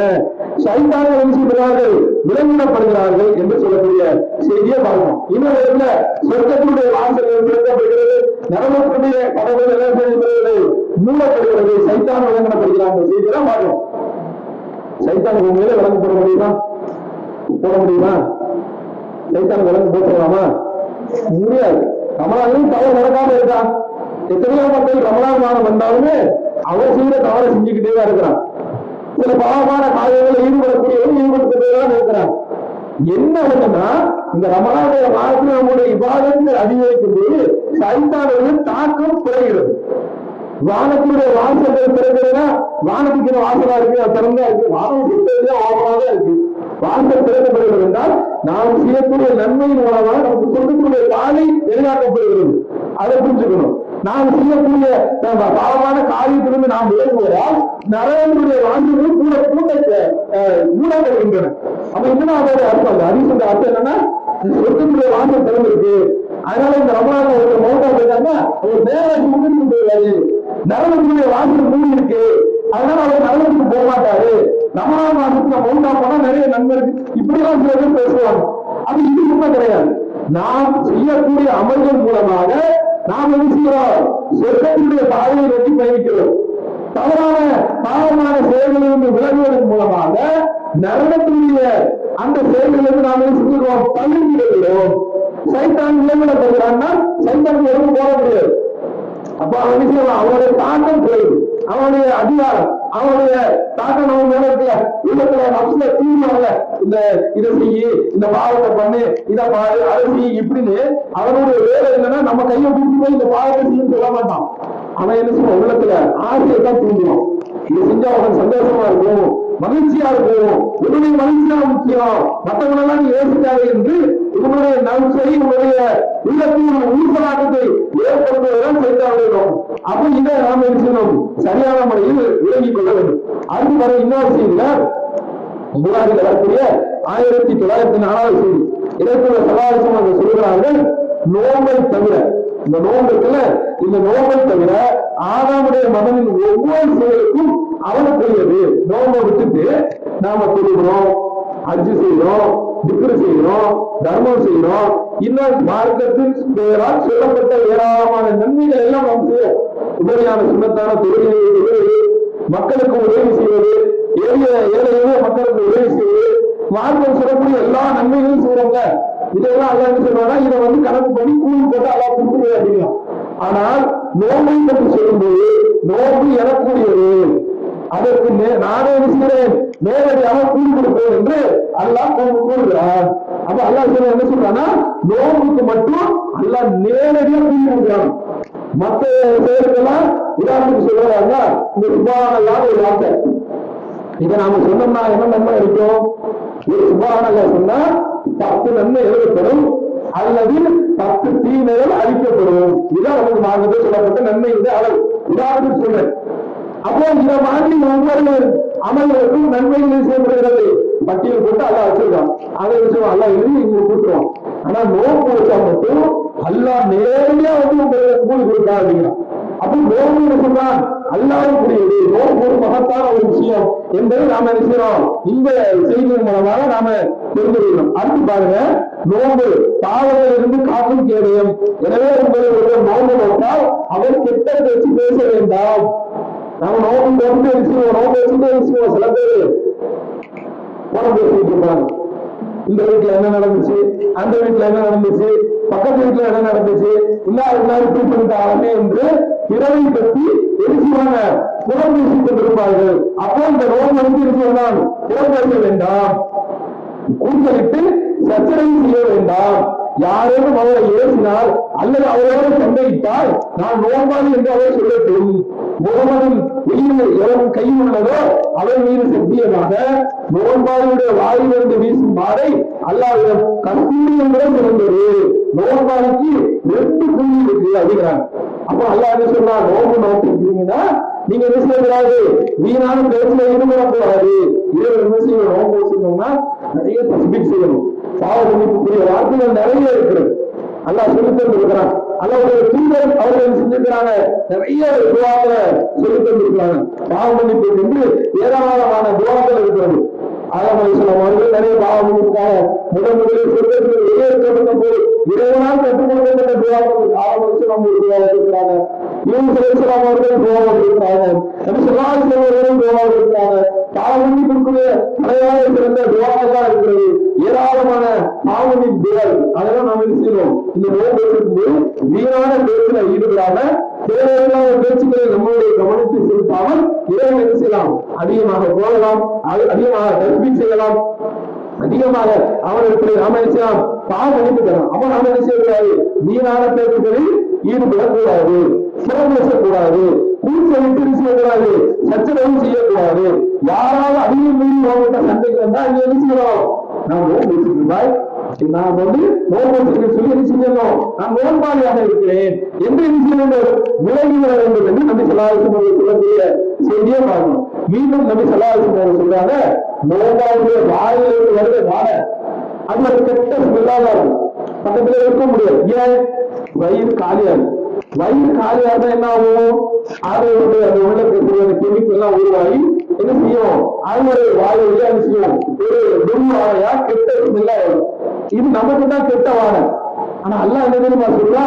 சைத்தான்கள் என்ன செய்கிறார்கள், விலங்கிடப்படுகிறார்கள் என்று சொல்லக்கூடிய செய்தியை பார்க்கணும். இன்னொரு இடத்துல சொர்க்கத்தினுடைய வாசல்கள் திறக்கப்படுகிறது, நரகத்தினுடைய கதவுகள் எல்லாம் செய்கிறது, மூடப்படுகிறது, சைத்தான் விலங்கிடப்படுகிறாங்க செய்தியெல்லாம் பார்க்கணும். சைத்தானுக்கு உண்மையில விலங்கு போட முடியுமா? சைத்தானுக்கு விலங்கு போட்டுடலாமா? முடியாது. ரமலான்லையும் தவறு நடக்காம இருக்கான். எத்தனையோ மக்கள் ரமலான் மாதம் வந்தாலுமே அவன் செய்யற தவறை செஞ்சுக்கிட்டே தான் இருக்கிறான். சில பாவமான காரியங்களை ஈடுபடக்கூடியவர்கள் ஈடுபடுத்ததான் இருக்கிறான். என்ன ஒண்ணுன்னா, இந்த ரமலானுடைய மாதத்தில் நம்முடைய இபாதத்தை அதிகரிக்கும் போது சைத்தானுடைய தாக்கம் குறைகிறது. வானத்தினுடைய வாசல்கள் திறக்கிறதுனா வானத்துக்கு வாசலா இருக்கு, அது திறந்தா இருக்கு, வானம் சுத்ததான் ஓபனாக இருக்கு. வாசல் திறக்கப்படுகிறது என்றால் நாம் செய்யக்கூடிய நன்மையின் மூலமாக நமக்கு சொந்தக்கூடிய பாதை எதிராக்கப்படுகிறது. அதை புரிஞ்சுக்கணும். நாம் செய்யக்கூடிய பாவமான காரியத்திலிருந்து நாம் விலகுவதால் நரகனுடைய வாசல்கள் மூடப்படுகின்றன. அப்ப என்னன்னா அதோட அர்த்தம், அந்த ஹதீஸோட அர்த்தம் என்னன்னா, சொர்க்கத்துடைய வாசல் திறந்திருக்கு, அதனால இந்த ரமலான் ஒரு மௌத்தா போயிட்டாங்கன்னா அவர் நேரம் முன்னிட்டு போயிடுவாரு, நரகத்துடைய வாசல் மூடி இருக்கு, அதனால அவர் நரகத்துக்கு போக மாட்டாரு, ரமலான் மாசத்துல மௌத்தா போனா நிறைய நன்மை இருக்கு, இப்படிலாம் சில பேர் பேசுவாங்க. அது இது உண்மை கிடையாது. நாம் செய்யக்கூடிய அமல்கள் மூலமாக நாம் என்ன செய்கிறோம், சொர்க்கத்தினுடைய பாதையை நோக்கி பயணிக்கிறோம். தவறான பாவமான செயல்களிலிருந்து விலகுவதன் மூலமாக நரகத்தினுடைய அந்த செயல்களிலிருந்து நாம் என்ன செஞ்சுக்கிறோம், தள்ளிவிடுகிறோம். சைத்தான் விலங்கிடப்படுகிறான்னா சைத்தானுக்கு எதுவும் போக முடியாது. அப்ப அவன் என்ன செய்வான், அவனுடைய தாக்கம் குறையுது, அவனுடைய அதிகாரம், அவனுடைய தாக்கம் நம்ம மேல இருக்குல்ல, உள்ளத்துல நப்சுல தீர்மானல, இந்த இதை செய்யி, இந்த பாவத்தை பண்ணு, இதை பாரு, அதை செய்யி இப்படின்னு அவனுடைய வேலை என்னன்னா நம்ம கையை பிடிச்சி போய் இந்த பாவத்தை செய்யும் சொல்ல மாட்டான். அவன் என்ன செய்வான், உள்ளத்துல ஆசையை தான் தூண்டுவான். இது செஞ்சா அவன் சந்தோஷமா இருக்கும், மகிழ்ச்சியா இருக்கும், உன்னுடைய மகிழ்ச்சியா முக்கியம், மற்றவங்களெல்லாம் நீ யோசிக்காது என்று உன்னுடைய நல்சை, உன்னுடைய உள்ளத்தில் ஊசலாட்டத்தை ஏற்படுத்துவதுதான் சைத்தான் வேண்டும். அப்ப இதை நாம் என்ன செய்யணும், சரியான முறையில் விளங்கிக் கொள்ள வேண்டும். அடுத்து வர இன்னொரு செய்தியில புகாரில் வரக்கூடிய 1904 செய்தி, இறைத்துவ சகாசம் என்று சொல்கிறார்கள், நோம்பை தவிர இந்த நோம்புக்குள்ள இந்த நோம்பை தவிர ஆதாமுடைய மகனின் ஒவ்வொரு செயலுக்கும் அவனுக்குரியது. நோம்பை விட்டுட்டு நாம தொழுகிறோம், ஹஜ் செய்யறோம், திக்ர் செய்யறோம், தர்மம் செய்யறோம், இன்னும் மார்க்கத்தின் பெயரால் சொல்லப்பட்ட ஏராளமான நன்மைகள் எல்லாம் நாம் செய்வோம். உபரியான சுண்ணத்தான தொழில்களை மக்களுக்கு உதவி செய்வது, ஏழை மக்களுக்கு உதவி செய்வது, மார்க்கம் சொல்லக்கூடிய எல்லா நன்மைகளும் செய்யறோங்க. இதெல்லாம் அல்ல என்ன சொல்றாங்கன்னா, இதை வந்து கணக்கு பண்ணி கூலி போட்டு அல்லா கொடுத்துருவே அப்படின்னா. ஆனால் நோம்பை பற்றி சொல்லும்போது நோம்பு எனக்கூடியது, அதற்கு நானே செய்கிறேன், நேரடியாக கூலி கொடுப்பேன் என்று அல்லாஹ் கூறுகிறான். அப்ப அல்லாஹ் என்ன சொல்றான்னா, நோம்புக்கு மட்டும் அல்லாஹ் நேரடியாக கூலி கொடுக்கிறான். மற்ற செயலுக்கெல்லாம் உதாரணத்துக்கு சொல்றாங்க, இந்த சுபானல்லாத ஒரு வார்த்தை, இதை நாம சொன்னோம்னா என்ன நன்மை இருக்கும், ஒரு சுபஹானல்லாஹ் சொன்னா 10 நன்மை எழுதப்படும் அல்லது 10 தீமைகள் அழிக்கப்படும். இதுதான் நமக்கு மார்க்கத்தில் சொல்லப்பட்ட நன்மை அளவு. உதாரணத்துக்கு சொல்றேன். அப்போ இந்த மாதிரி ஒவ்வொரு அமல்களுக்கும் நன்மைகள் செய்யப்படுகிறது. பட்டியல் போட்டு அல்லாஹ் வச்சிருக்கான். அதை வச்சு அல்லாஹ் எழுதி இங்க கூட்டுருவான். ஆனா நோன்பு வச்சா மட்டும் அல்லாஹ் நேரடியா வந்து உங்களுக்கு கூலி கொடுத்தா அப்படிங்கிறான். அப்போ நோன்பு சொல்றான் அல்லாஹ்வுடையது. நோன்பு ஒரு மகத்தான ஒரு விஷயம் என்பதை நாம நினைக்கிறோம். இந்த செய்தியின் மூலமாக நாம தெரிந்து கொள்ளணும். அடுத்து பாருங்க, நோன்பு பாவங்களிலிருந்து காக்கும் கேடயம். எனவே உங்களை ஒரு நோன்பு நோட்டால் அவர் கெட்ட பேச்சு பேச வேண்டாம். நாம நோன்பு நோன்பு வச்சுருவோம், நோன்பு வச்சுட்டு வச்சுருவோம். சில பேர் பணம் பேசிட்டு இருப்பாங்க. இந்த வீட்டுல என்ன நடந்துச்சு, அந்த வீட்டுல என்ன நடந்துச்சு, பக்கத்து வீட்டுல என்ன நடந்துச்சு, எல்லாரும் இப்படி பண்ணிட்டாங்க என்று பிறவை பற்றி எரிசிவான புறம் பேசிக் கொண்டிருப்பார்கள். அப்போ இந்த நோன்பு வந்து இருக்கிறான் புறம் பேச வேண்டாம், கூச்சலிட்டு சச்சரவு செய்ய வேண்டாம். யாரேனும் அவரை ஏசினால் அல்லது அவரோடு சண்டையிட்டால் நான் நோன்பாளி என்று அவர் சொல்லட்டும். முகமதின் எவன் கையில் உள்ளதோ அவர் மீது சத்தியமாக நோன்பாளியுடைய வாயிலிருந்து வீசும் மாறை அல்லாவிடம் கஸ்தூரி என்பதும் சிறந்தது. நோன்பாளிக்கு 2 புள்ளி இருக்கு அப்படிங்கிறாங்க. அப்ப அல்லாஹ் என்ன சொல்றா, நோன்பு நோக்கிட்டீங்கன்னா நீங்க என்ன செய்யக்கூடாது, வீணான பேச்சுல ஈடுபடக்கூடாது. இதை என்ன செய்யணும், நோன்பு வச்சுக்கணும்னா நிறைய தஸ்பீஹ் செய்யணும். பாவ மன்னிப்புக்குரிய வார்த்தைகள் நிறைய இருக்கிறது. அல்லாஹ் சொல்லித் தந்திருக்கிறான். அல்லாஹ்வுடைய தூதர் அவர்கள் செஞ்சிருக்கிறாங்க. நிறைய துஆக்களை சொல்லித் தந்திருக்கிறாங்க. பாவ மன்னிப்பு என்று ஏராளமான துஆக்கள் இருக்கிறது. ஆதம் அலைஹிஸ்ஸலாம் அவர்கள் நிறைய பாவ மன்னிப்புக்காக முதலில் சொர்க்கத்தில் வெளியேற்றப்பட்ட போது இறைவனால் கற்றுக் கொடுக்கப்பட்ட துஆக்கள் ஆதம் அலைஹிஸ்ஸலாம் ஒரு துஆ இருக்கிறாங்க. யூனுஸ் அலைஹிஸ்ஸலாம் அவர்கள் துஆ இருக்கிறாங்க. நபி ஸல்லல்லாஹு அலைஹி வஸல்லம் அவர்கள் துஆ இருக்கிறாங்க. பாவ மன்னிப்புக்குரிய தலையாக சிறந்த துஆக்கள் தான் இருக்கிறது. ஏராளமான பாவ மன்னிப்பு துஆக்கள். அதெல்லாம் நாம் என்ன செய்யணும், இந்த நோன்பு இருக்கும்போது வீணான பேச்சுல ஈடுபடாம தேவையில்லாத பேச்சுக்களை நம்மளுடைய கவனத்தை செலுத்தாமல் இறைவன் என்ன செய்யலாம், அதிகமாக போகலாம், அதிகமாக தஸ்பீஹ் செய்யலாம், அதிகமாக அவர்களுக்கு நாம என்ன செய்யலாம், பாவ மன்னிப்பு தரலாம். அப்ப நாம என்ன செய்யக்கூடாது, வீணான பேச்சுக்களில் ஈடுபடக்கூடாது, புறம் பேசக்கூடாது, கூச்சலிட்டு செய்யக்கூடாது, சச்சரவு செய்யக்கூடாது. யாராவது அதிகம் மீறி அவங்கள்ட்ட சண்டைக்கு வந்தா இங்க என்ன செய்யணும், நான் நோன்பு வச்சிருந்தாய், நான் வந்து நோன்பு வச்சிருக்கேன் சொல்லி என்ன செய்யணும், நான் நோன்பாளியாக இருக்கிறேன் என்று என்ன செய்ய வேண்டும், விலகி வர வேண்டும் என்று நபி ஸல்லல்லாஹு அலைஹி வஸல்லம் சொல்லக்கூடிய செய்தியை பார்க்கணும். மீண்டும் நபி ஸல்லல்லாஹு அலைஹி வஸல்லம் சொல்றாங்க, நோன்பாளுடைய வாயிலிருந்து வருகிற வாடை அது ஒரு கெட்ட ஸ்மெல்லாக இருக்கும், பக்கத்துல இருக்க முடியாது. ஏன், வயிறு காலியா இருக்கும். வயிறு காலியா இருந்தா என்ன ஆகும், அது அந்த உள்ள இருக்கிற கெமிக்கல் எல்லாம் உருவாகி என்ன செய்யும், அது வாயு வழியா என்ன செய்யும், ஒரு துர்வாடையா கெட்ட ஸ்மெல்லா வரும். இது நமக்கு தான் கெட்ட வாடை. ஆனா அல்லாஹ் என்ன தெரியுமா சொல்றா,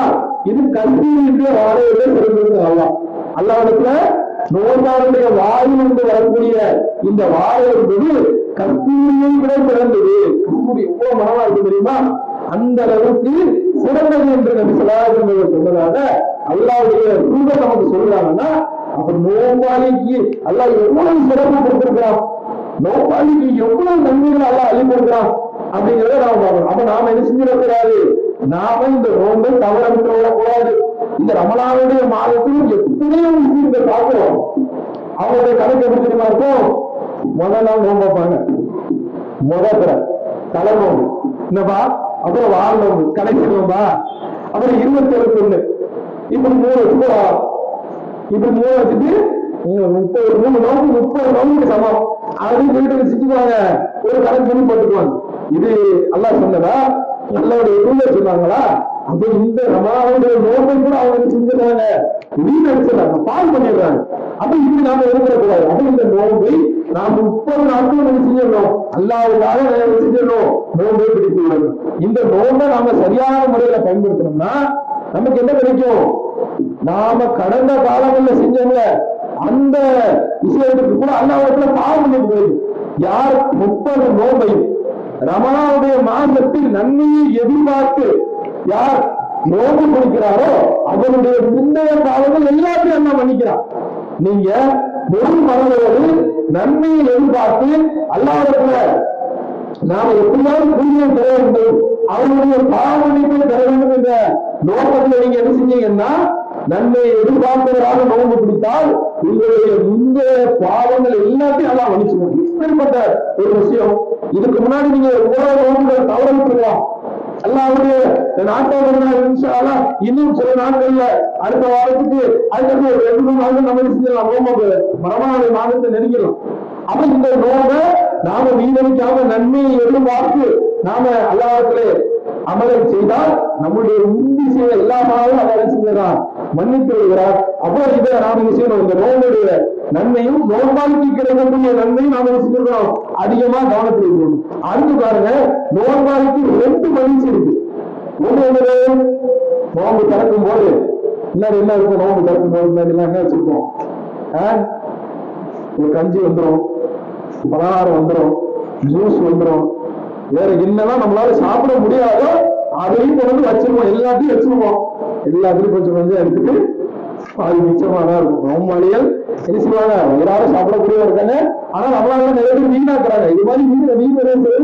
இது கஸ்தூரியுடைய வாடையோட சிறந்தது. அல்லாஹ்விடத்துல நோன்பாளுடைய வாயிலிருந்து வரக்கூடிய இந்த வாடை என்பது கஸ்தூரியை விட சிறந்தது. கஸ்தூரி எவ்வளவு மனமா இருக்கு தெரியுமா, அந்த அளவுக்கு சிறந்தது என்று நபி ஸல்லல்லாஹு அலைஹி வஸல்லம் சொன்னதாக அல்லாஹ்வுடைய தூதர் நமக்கு சொல்றாங்கன்னா, அப்ப நோன்பாளிக்கு அல்லாஹ் எவ்வளவு சிறப்பு கொடுத்திருக்கிறான், நோன்பாளிக்கு எவ்வளவு நன்மைகள் அல்லாஹ் அள்ளி கொடுக்கிறான் அப்படிங்கிறத நாம பார்க்கணும். அப்ப நாம என்ன செஞ்சிடக்கூடாது, நாம இந்த நோன்பை தவற விட்டு விடக்கூடாது. இந்த ரமலானுடைய மாதத்தில் எத்தனையோ விஷயங்கள் பார்க்கிறோம். அவங்களுடைய கணக்கு எப்படி தெரியுமா இருக்கும், முதல் நாள் நோன்பு வைப்பாங்க, முதல் தலை நோன்பு என்னப்பா, அப்புறம் வார நோன்பு, கடைசி நோன்பா, அப்புறம் 27 இப்படி 3 வச்சுக்கோ, இப்படி 3 வச்சுட்டு 30 நோன்புக்கு சமம். அது வீட்டுக்கு வச்சுக்குவாங்க, ஒரு கணக்கு பண்ணி போட்டுக்குவாங்க. இது அல்லாஹ் சொன்னதா, அல்லாஹ்வுடைய தூதர் சொன்னாங்களா? அப்ப இந்த ரமலானுடைய நோன்பை கூட அவங்க செஞ்சிருக்காங்க, வீடு அடிச்சிடறாங்க, பால் பண்ணிடுறாங்க. அப்ப இப்படி நாம எழுதக்கூடாது. அப்ப இந்த நோன்பை நாம் 30 நாட்கள் நம்ம செஞ்சிடணும், அல்லாஹ்வுக்காக செஞ்சிடணும், நோன்பை பிடித்து விடணும். இந்த நோன்பை நாம சரியான முறையில பயன்படுத்தணும்னா நமக்கு என்ன கிடைக்கும், நாம கடந்த காலங்கள்ல செஞ்சோம்ல அந்த விஷயத்துக்கு கூட அல்லாஹ்விடத்துல பாவம் பண்ணிட்டு போயிடும். யார் 30 நோன்பையும் ரமலானுடைய மாதத்தில் நன்மையை எதிர்பார்த்து யார் நோன்பு கொடுக்கிறாரோ அவருடைய முந்தைய காலங்கள் எல்லாத்தையும் அல்லாஹ் மன்னிக்கிறார். நீங்க முழு மனதோடு நன்மையை எதிர்பார்த்து அல்லாஹ்விடத்துல நாம எப்படியாவது புண்ணியம் பெற வேண்டும், அவருடைய பாவ மன்னிப்பை பெற வேண்டும் என்ற நோக்கத்தில் நீங்க என்ன செஞ்சீங்கன்னா, நன்மையை எதிர்பார்ப்பவராக நோன்பு பிடித்தால் உங்களுடைய முந்தைய பாவங்கள் எல்லாத்தையும் அல்லாஹ் மன்னிச்சுக்கணும். இப்படிப்பட்ட ஒரு விஷயம் இதுக்கு முன்னாடி நீங்க ஓரளவு நோன்புகள் தவற விட்டுருக்கலாம். அல்லாஹ்வுடைய நாட்கள் இன்னும் சில நாட்கள்ல அடுத்த வாரத்துக்கு அதுக்கு ஒரு 2-3 நாட்கள் நம்ம செஞ்சலாம். நோம்பு ரமலானுடைய மாதத்தை நெருங்கிடலாம். அப்ப இந்த நோம்பை நாம வீணடிக்காம நன்மையை எதிர்பார்த்து நாம அல்லாஹ்விடத்திலே அமலை செய்தால் நம்முடைய உறுதி செய்ய எல்லா மாதமும் அமலை செஞ்சார் மன்னித்து விடுகிறார். அப்போ இதை நாம என்ன செய்யணும், இந்த நோம்புடைய நன்மையும் நோன்பாளிக்கு கிடைக்கக்கூடிய நன்மையும் நாம என்ன செஞ்சிருக்கணும், அதிகமா கவனத்தில் இருக்கணும். அடுத்து பாருங்க, நோன்பாளிக்கு 2 மகிழ்ச்சி இருக்கு. ஒண்ணு என்ன, நோம்பு திறக்கும் போது முன்னாடி என்ன இருக்கும், நோம்பு திறக்கும் போது முன்னாடி எல்லாம் என்ன வச்சிருக்கோம், ஒரு கஞ்சி வந்துடும், பலகாரம் வந்துடும், ஜூஸ் வந்துடும், வேற என்னெல்லாம் நம்மளால சாப்பிட முடியாதோ அதையும் கொண்டு வச்சிருவோம், எல்லாத்தையும் வச்சிருவோம். எல்லாத்துலயும் கொஞ்சம் கொஞ்சம் எடுத்துட்டு அது மிச்சமா தான் இருக்கும். நோம்பாளிகள் என்ன செய்வாங்க, எல்லாரும் சாப்பிடக்கூடிய இருக்காங்க. ஆனா நம்மளால நிறைய பேர் வீணாக்குறாங்க. இது மாதிரி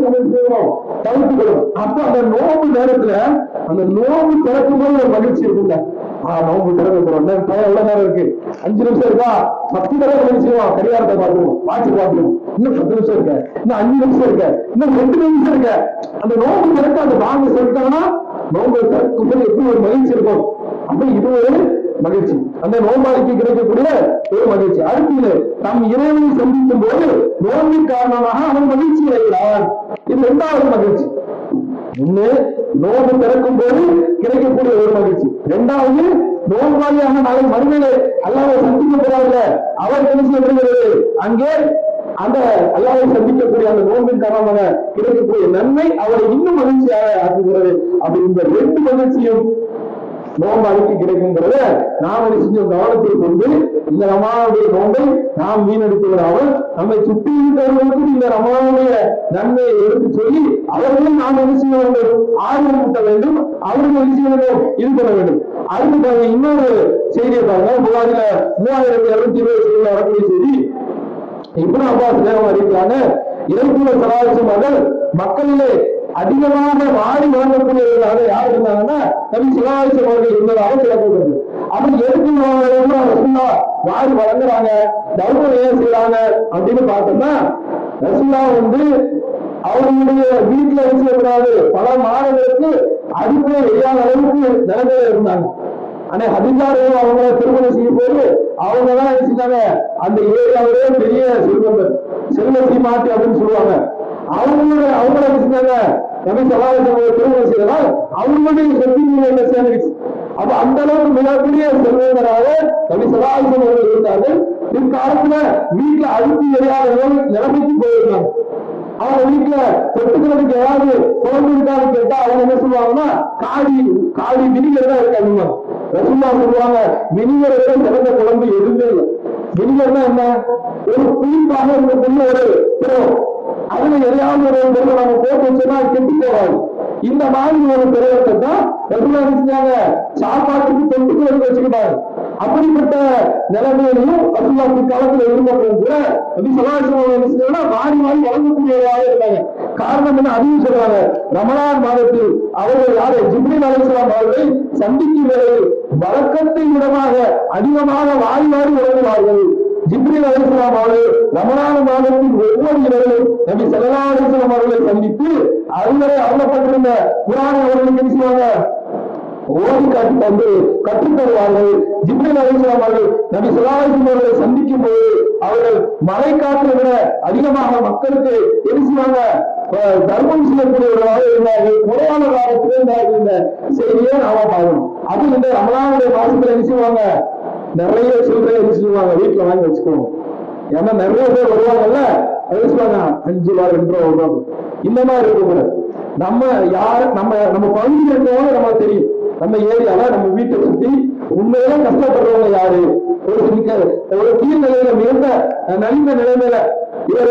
நம்ம செய்யணும், தவிர்த்துக்கணும். அப்ப அந்த நோம்பு நேரத்துல அந்த நோம்பு திறக்கும் போது ஒரு மகிழ்ச்சி இருக்குங்க. நோம்பு திறக்க போறோம், எவ்வளவு நேரம் இருக்கு, 5 நிமிஷம் இருக்கா, 10 தடவை நினைச்சுவோம், கடிகாரத்தை பார்த்துருவோம், வாட்சி பார்த்துருவோம், இன்னும் 10 நிமிஷம் இருக்க, இன்னும் 5 நிமிஷம் இருக்க, இன்னும் 2 நிமிஷம் இருக்க. அந்த நோம்பு திறக்க அந்த வாங்க சொல்லிட்டாங்கன்னா நோம்பு திறக்கும் போது எப்படி ஒரு மகிழ்ச்சி இருக்கும். அப்ப இது ஒரு மகிழ்ச்சி, அந்த நோம்பாளிக்கு கிடைக்கக்கூடிய ஒரு மகிழ்ச்சி. அடுத்து நம் இறைவனை சந்திக்கும் போது நோம்பின் காரணமாக அவன் மகிழ்ச்சி அடைகிறான். இது 2வது மகிழ்ச்சி. ஒண்ணு, நோம்பு திறக்கும் போது கிடைக்கக்கூடிய ஒரு மகிழ்ச்சி. 2வது, நோம்பாளியாக நாளை மறுமையிலே அல்லாஹ்வை சந்திக்க போறாங்க, அவர் என்ன செய்யப்படுகிறது, அங்கே அந்த அல்லாஹ்வை சந்திக்கக்கூடிய அந்த நோம்பின் காரணமாக கிடைக்கக்கூடிய நன்மை அவரை இன்னும் மகிழ்ச்சியாக ஆக்குகிறது. அப்படி இந்த 2 மகிழ்ச்சியும் நோம்பாளிக்கு கிடைக்குங்கிறத நாம் செஞ்ச கவனத்தில் கொண்டு இந்த ரமலானுடைய நோம்பை நாம் வீணடித்து விடாமல் நம்மை சுற்றி இருக்கிறவர்களுக்கு இந்த ரமலானுடைய நன்மையை எடுத்து சொல்லி அவர்களும் நாம் என்ன செய்ய வேண்டும், ஆர்வம் ஊட்ட வேண்டும், அவர்கள் என்ன செய்ய வேண்டும், இது பண்ண வேண்டும். அடுத்து இன்னொரு செய்தியை பாருங்க, புகாரில 3220 வரக்கூடிய செய்தி. இப்னு அப்பாஸ் நேரம் அறிவிக்கிறாங்க, இறைத்தூதர் ஸல்லல்லாஹு அலைஹி வஸல்லம் மக்களிலே அதிகமாக வாரி வழங்கக்கூடியவர்களாக யார் இருந்தாங்கன்னா நபி ஸல்லல்லாஹு அலைஹி வஸல்லம் அவர்கள் இருந்ததாக சொல்லப்படுகிறது. அப்படி எதுக்கு வாரி வழங்குறாங்க, தர்மம் ஏன் செய்யறாங்க அப்படின்னு பார்த்தோம்னா, ரசூலா அவர்களுடைய வீட்டுல செய்யக்கூடாது, பல மாணவர்களுக்கு அடிப்படை எரியாத அளவுக்கு நிலைமையில இருந்தாங்க. ஆனா ஹதீஜாரையும் அவங்கள திருமணம் செய்யும் போது அவங்கதான் என்ன செஞ்சாங்க, அந்த ஏரியாவிலே பெரிய செல்வ சீமாட்டி அப்படின்னு சொல்லுவாங்க. அவங்கள செஞ்சாங்க, நபி ஸல்லல்லாஹு அலைஹி வஸல்லம் திருமணம் செய்ததால் அவங்களுடைய சொத்து சேர்ந்துச்சு. அப்ப அந்த அளவுக்கு மிகப்பெரிய செல்வந்தராக நபி ஸல்லல்லாஹு அலைஹி வஸல்லம் அவர்கள் இருந்தார்கள். பிற்காலத்துல வீட்டுல அழுத்தி எரியாத நிலைமைக்கு போயிருந்தாங்க. அவங்க வீட்டுல தொட்டுக்கிறதுக்கு ஏதாவது குழம்பு இருக்கான்னு கேட்டா அவங்க என்ன சொல்லுவாங்கன்னா, காடி வினிகர் தான் இருக்காங்க. ரசூலுல்லாஹ் சொல்லுவாங்க, வினிகரை விட சிறந்த குழம்பு எதுவுமே இல்லை. வினிகர்னா என்ன, ஒரு புளிப்பாக இருக்கக்கூடிய ஒரு திரவம், அதுல எதையாவது ஒரு பொருளை நம்ம போட்டு வச்சோம்னா கெட்டு போவாது. இந்த மாதிரி ஒரு திரவத்தை தான் ரசூலுல்லாஹ் செஞ்சாங்க, சாப்பாட்டுக்கு தொட்டுக்கிறதுக்கு வச்சுக்கிட்டாங்க. அப்படிப்பட்ட நிலைமையிலையும் ரசூலுல்லாஹ் காலத்துல இருந்தப்பவும் கூட நபி ஸல்லல்லாஹு அலைஹி வஸல்லம் என்ன செஞ்சாங்கன்னா, வாரி வழங்கக்கூடியவராக இருந்தாங்க. காரணம் என்ன, அதையும் சொல்றாங்க, ரமலான் மாதத்தில் அவர்கள் யாரு, ஜிப்ரீல் அலைஹிஸ்ஸலாம் அவர்களை சந்திக்கும் வேளையில் வழக்கத்தை விடமாக அதிகமாக வாரி வழங்குவார்கள். ஜிப்ரீல் அலைஹிஸ்ஸலாம் அவர்கள் ரமலான் மாதத்தின் ஒவ்வொரு இரவிலும் நபி ஸல்லல்லாஹு அலைஹி வஸல்லம் அவர்களை சந்தித்து அவர்களை அருளப்பட்டிருந்த குர்ஆனை அவர்களுக்கு என்ன செய்வாங்க, ஓதி காட்டி தந்து கற்றுத் தருவார்கள். ஜிப்ரீல் அலைஹிஸ்ஸலாம் அவர்கள் நபி ஸல்லல்லாஹு அலைஹி வஸல்லம் அவர்களை சந்திக்கும் போது அவர்கள் மழை காற்றை விட அதிகமாக மக்களுக்கு என்ன செய்வாங்க, தர்மம் செய்யக்கூடியவர்களாக இருந்தார்கள். குறைவான காலத்திலே இந்த செய்தியை நாம பார்க்கணும். அது இந்த ரமலானுடைய மாசத்துல என்ன செய்வாங்க, நிறைய சில்லறை என்ன செய்வாங்க, வீட்டுல வாங்கி வச்சுக்கோங்க. ஏன்னா நிறைய பேர் வருவாங்கல்ல, அது சொல்லுவாங்க 5 ரூபா 2 ரூபா 1 ரூபா இந்த மாதிரி இருக்கக்கூடாது. நம்ம யாரு, நம்ம பகுதியில் இருக்கவங்க நமக்கு தெரியும். நம்ம ஏரியால நம்ம வீட்டை சுத்தி உண்மையில கஷ்டப்படுறவங்க யாரு, ஒரு கீழ் நிலையில மிகுந்த நலிந்த நிலைமையில இவர்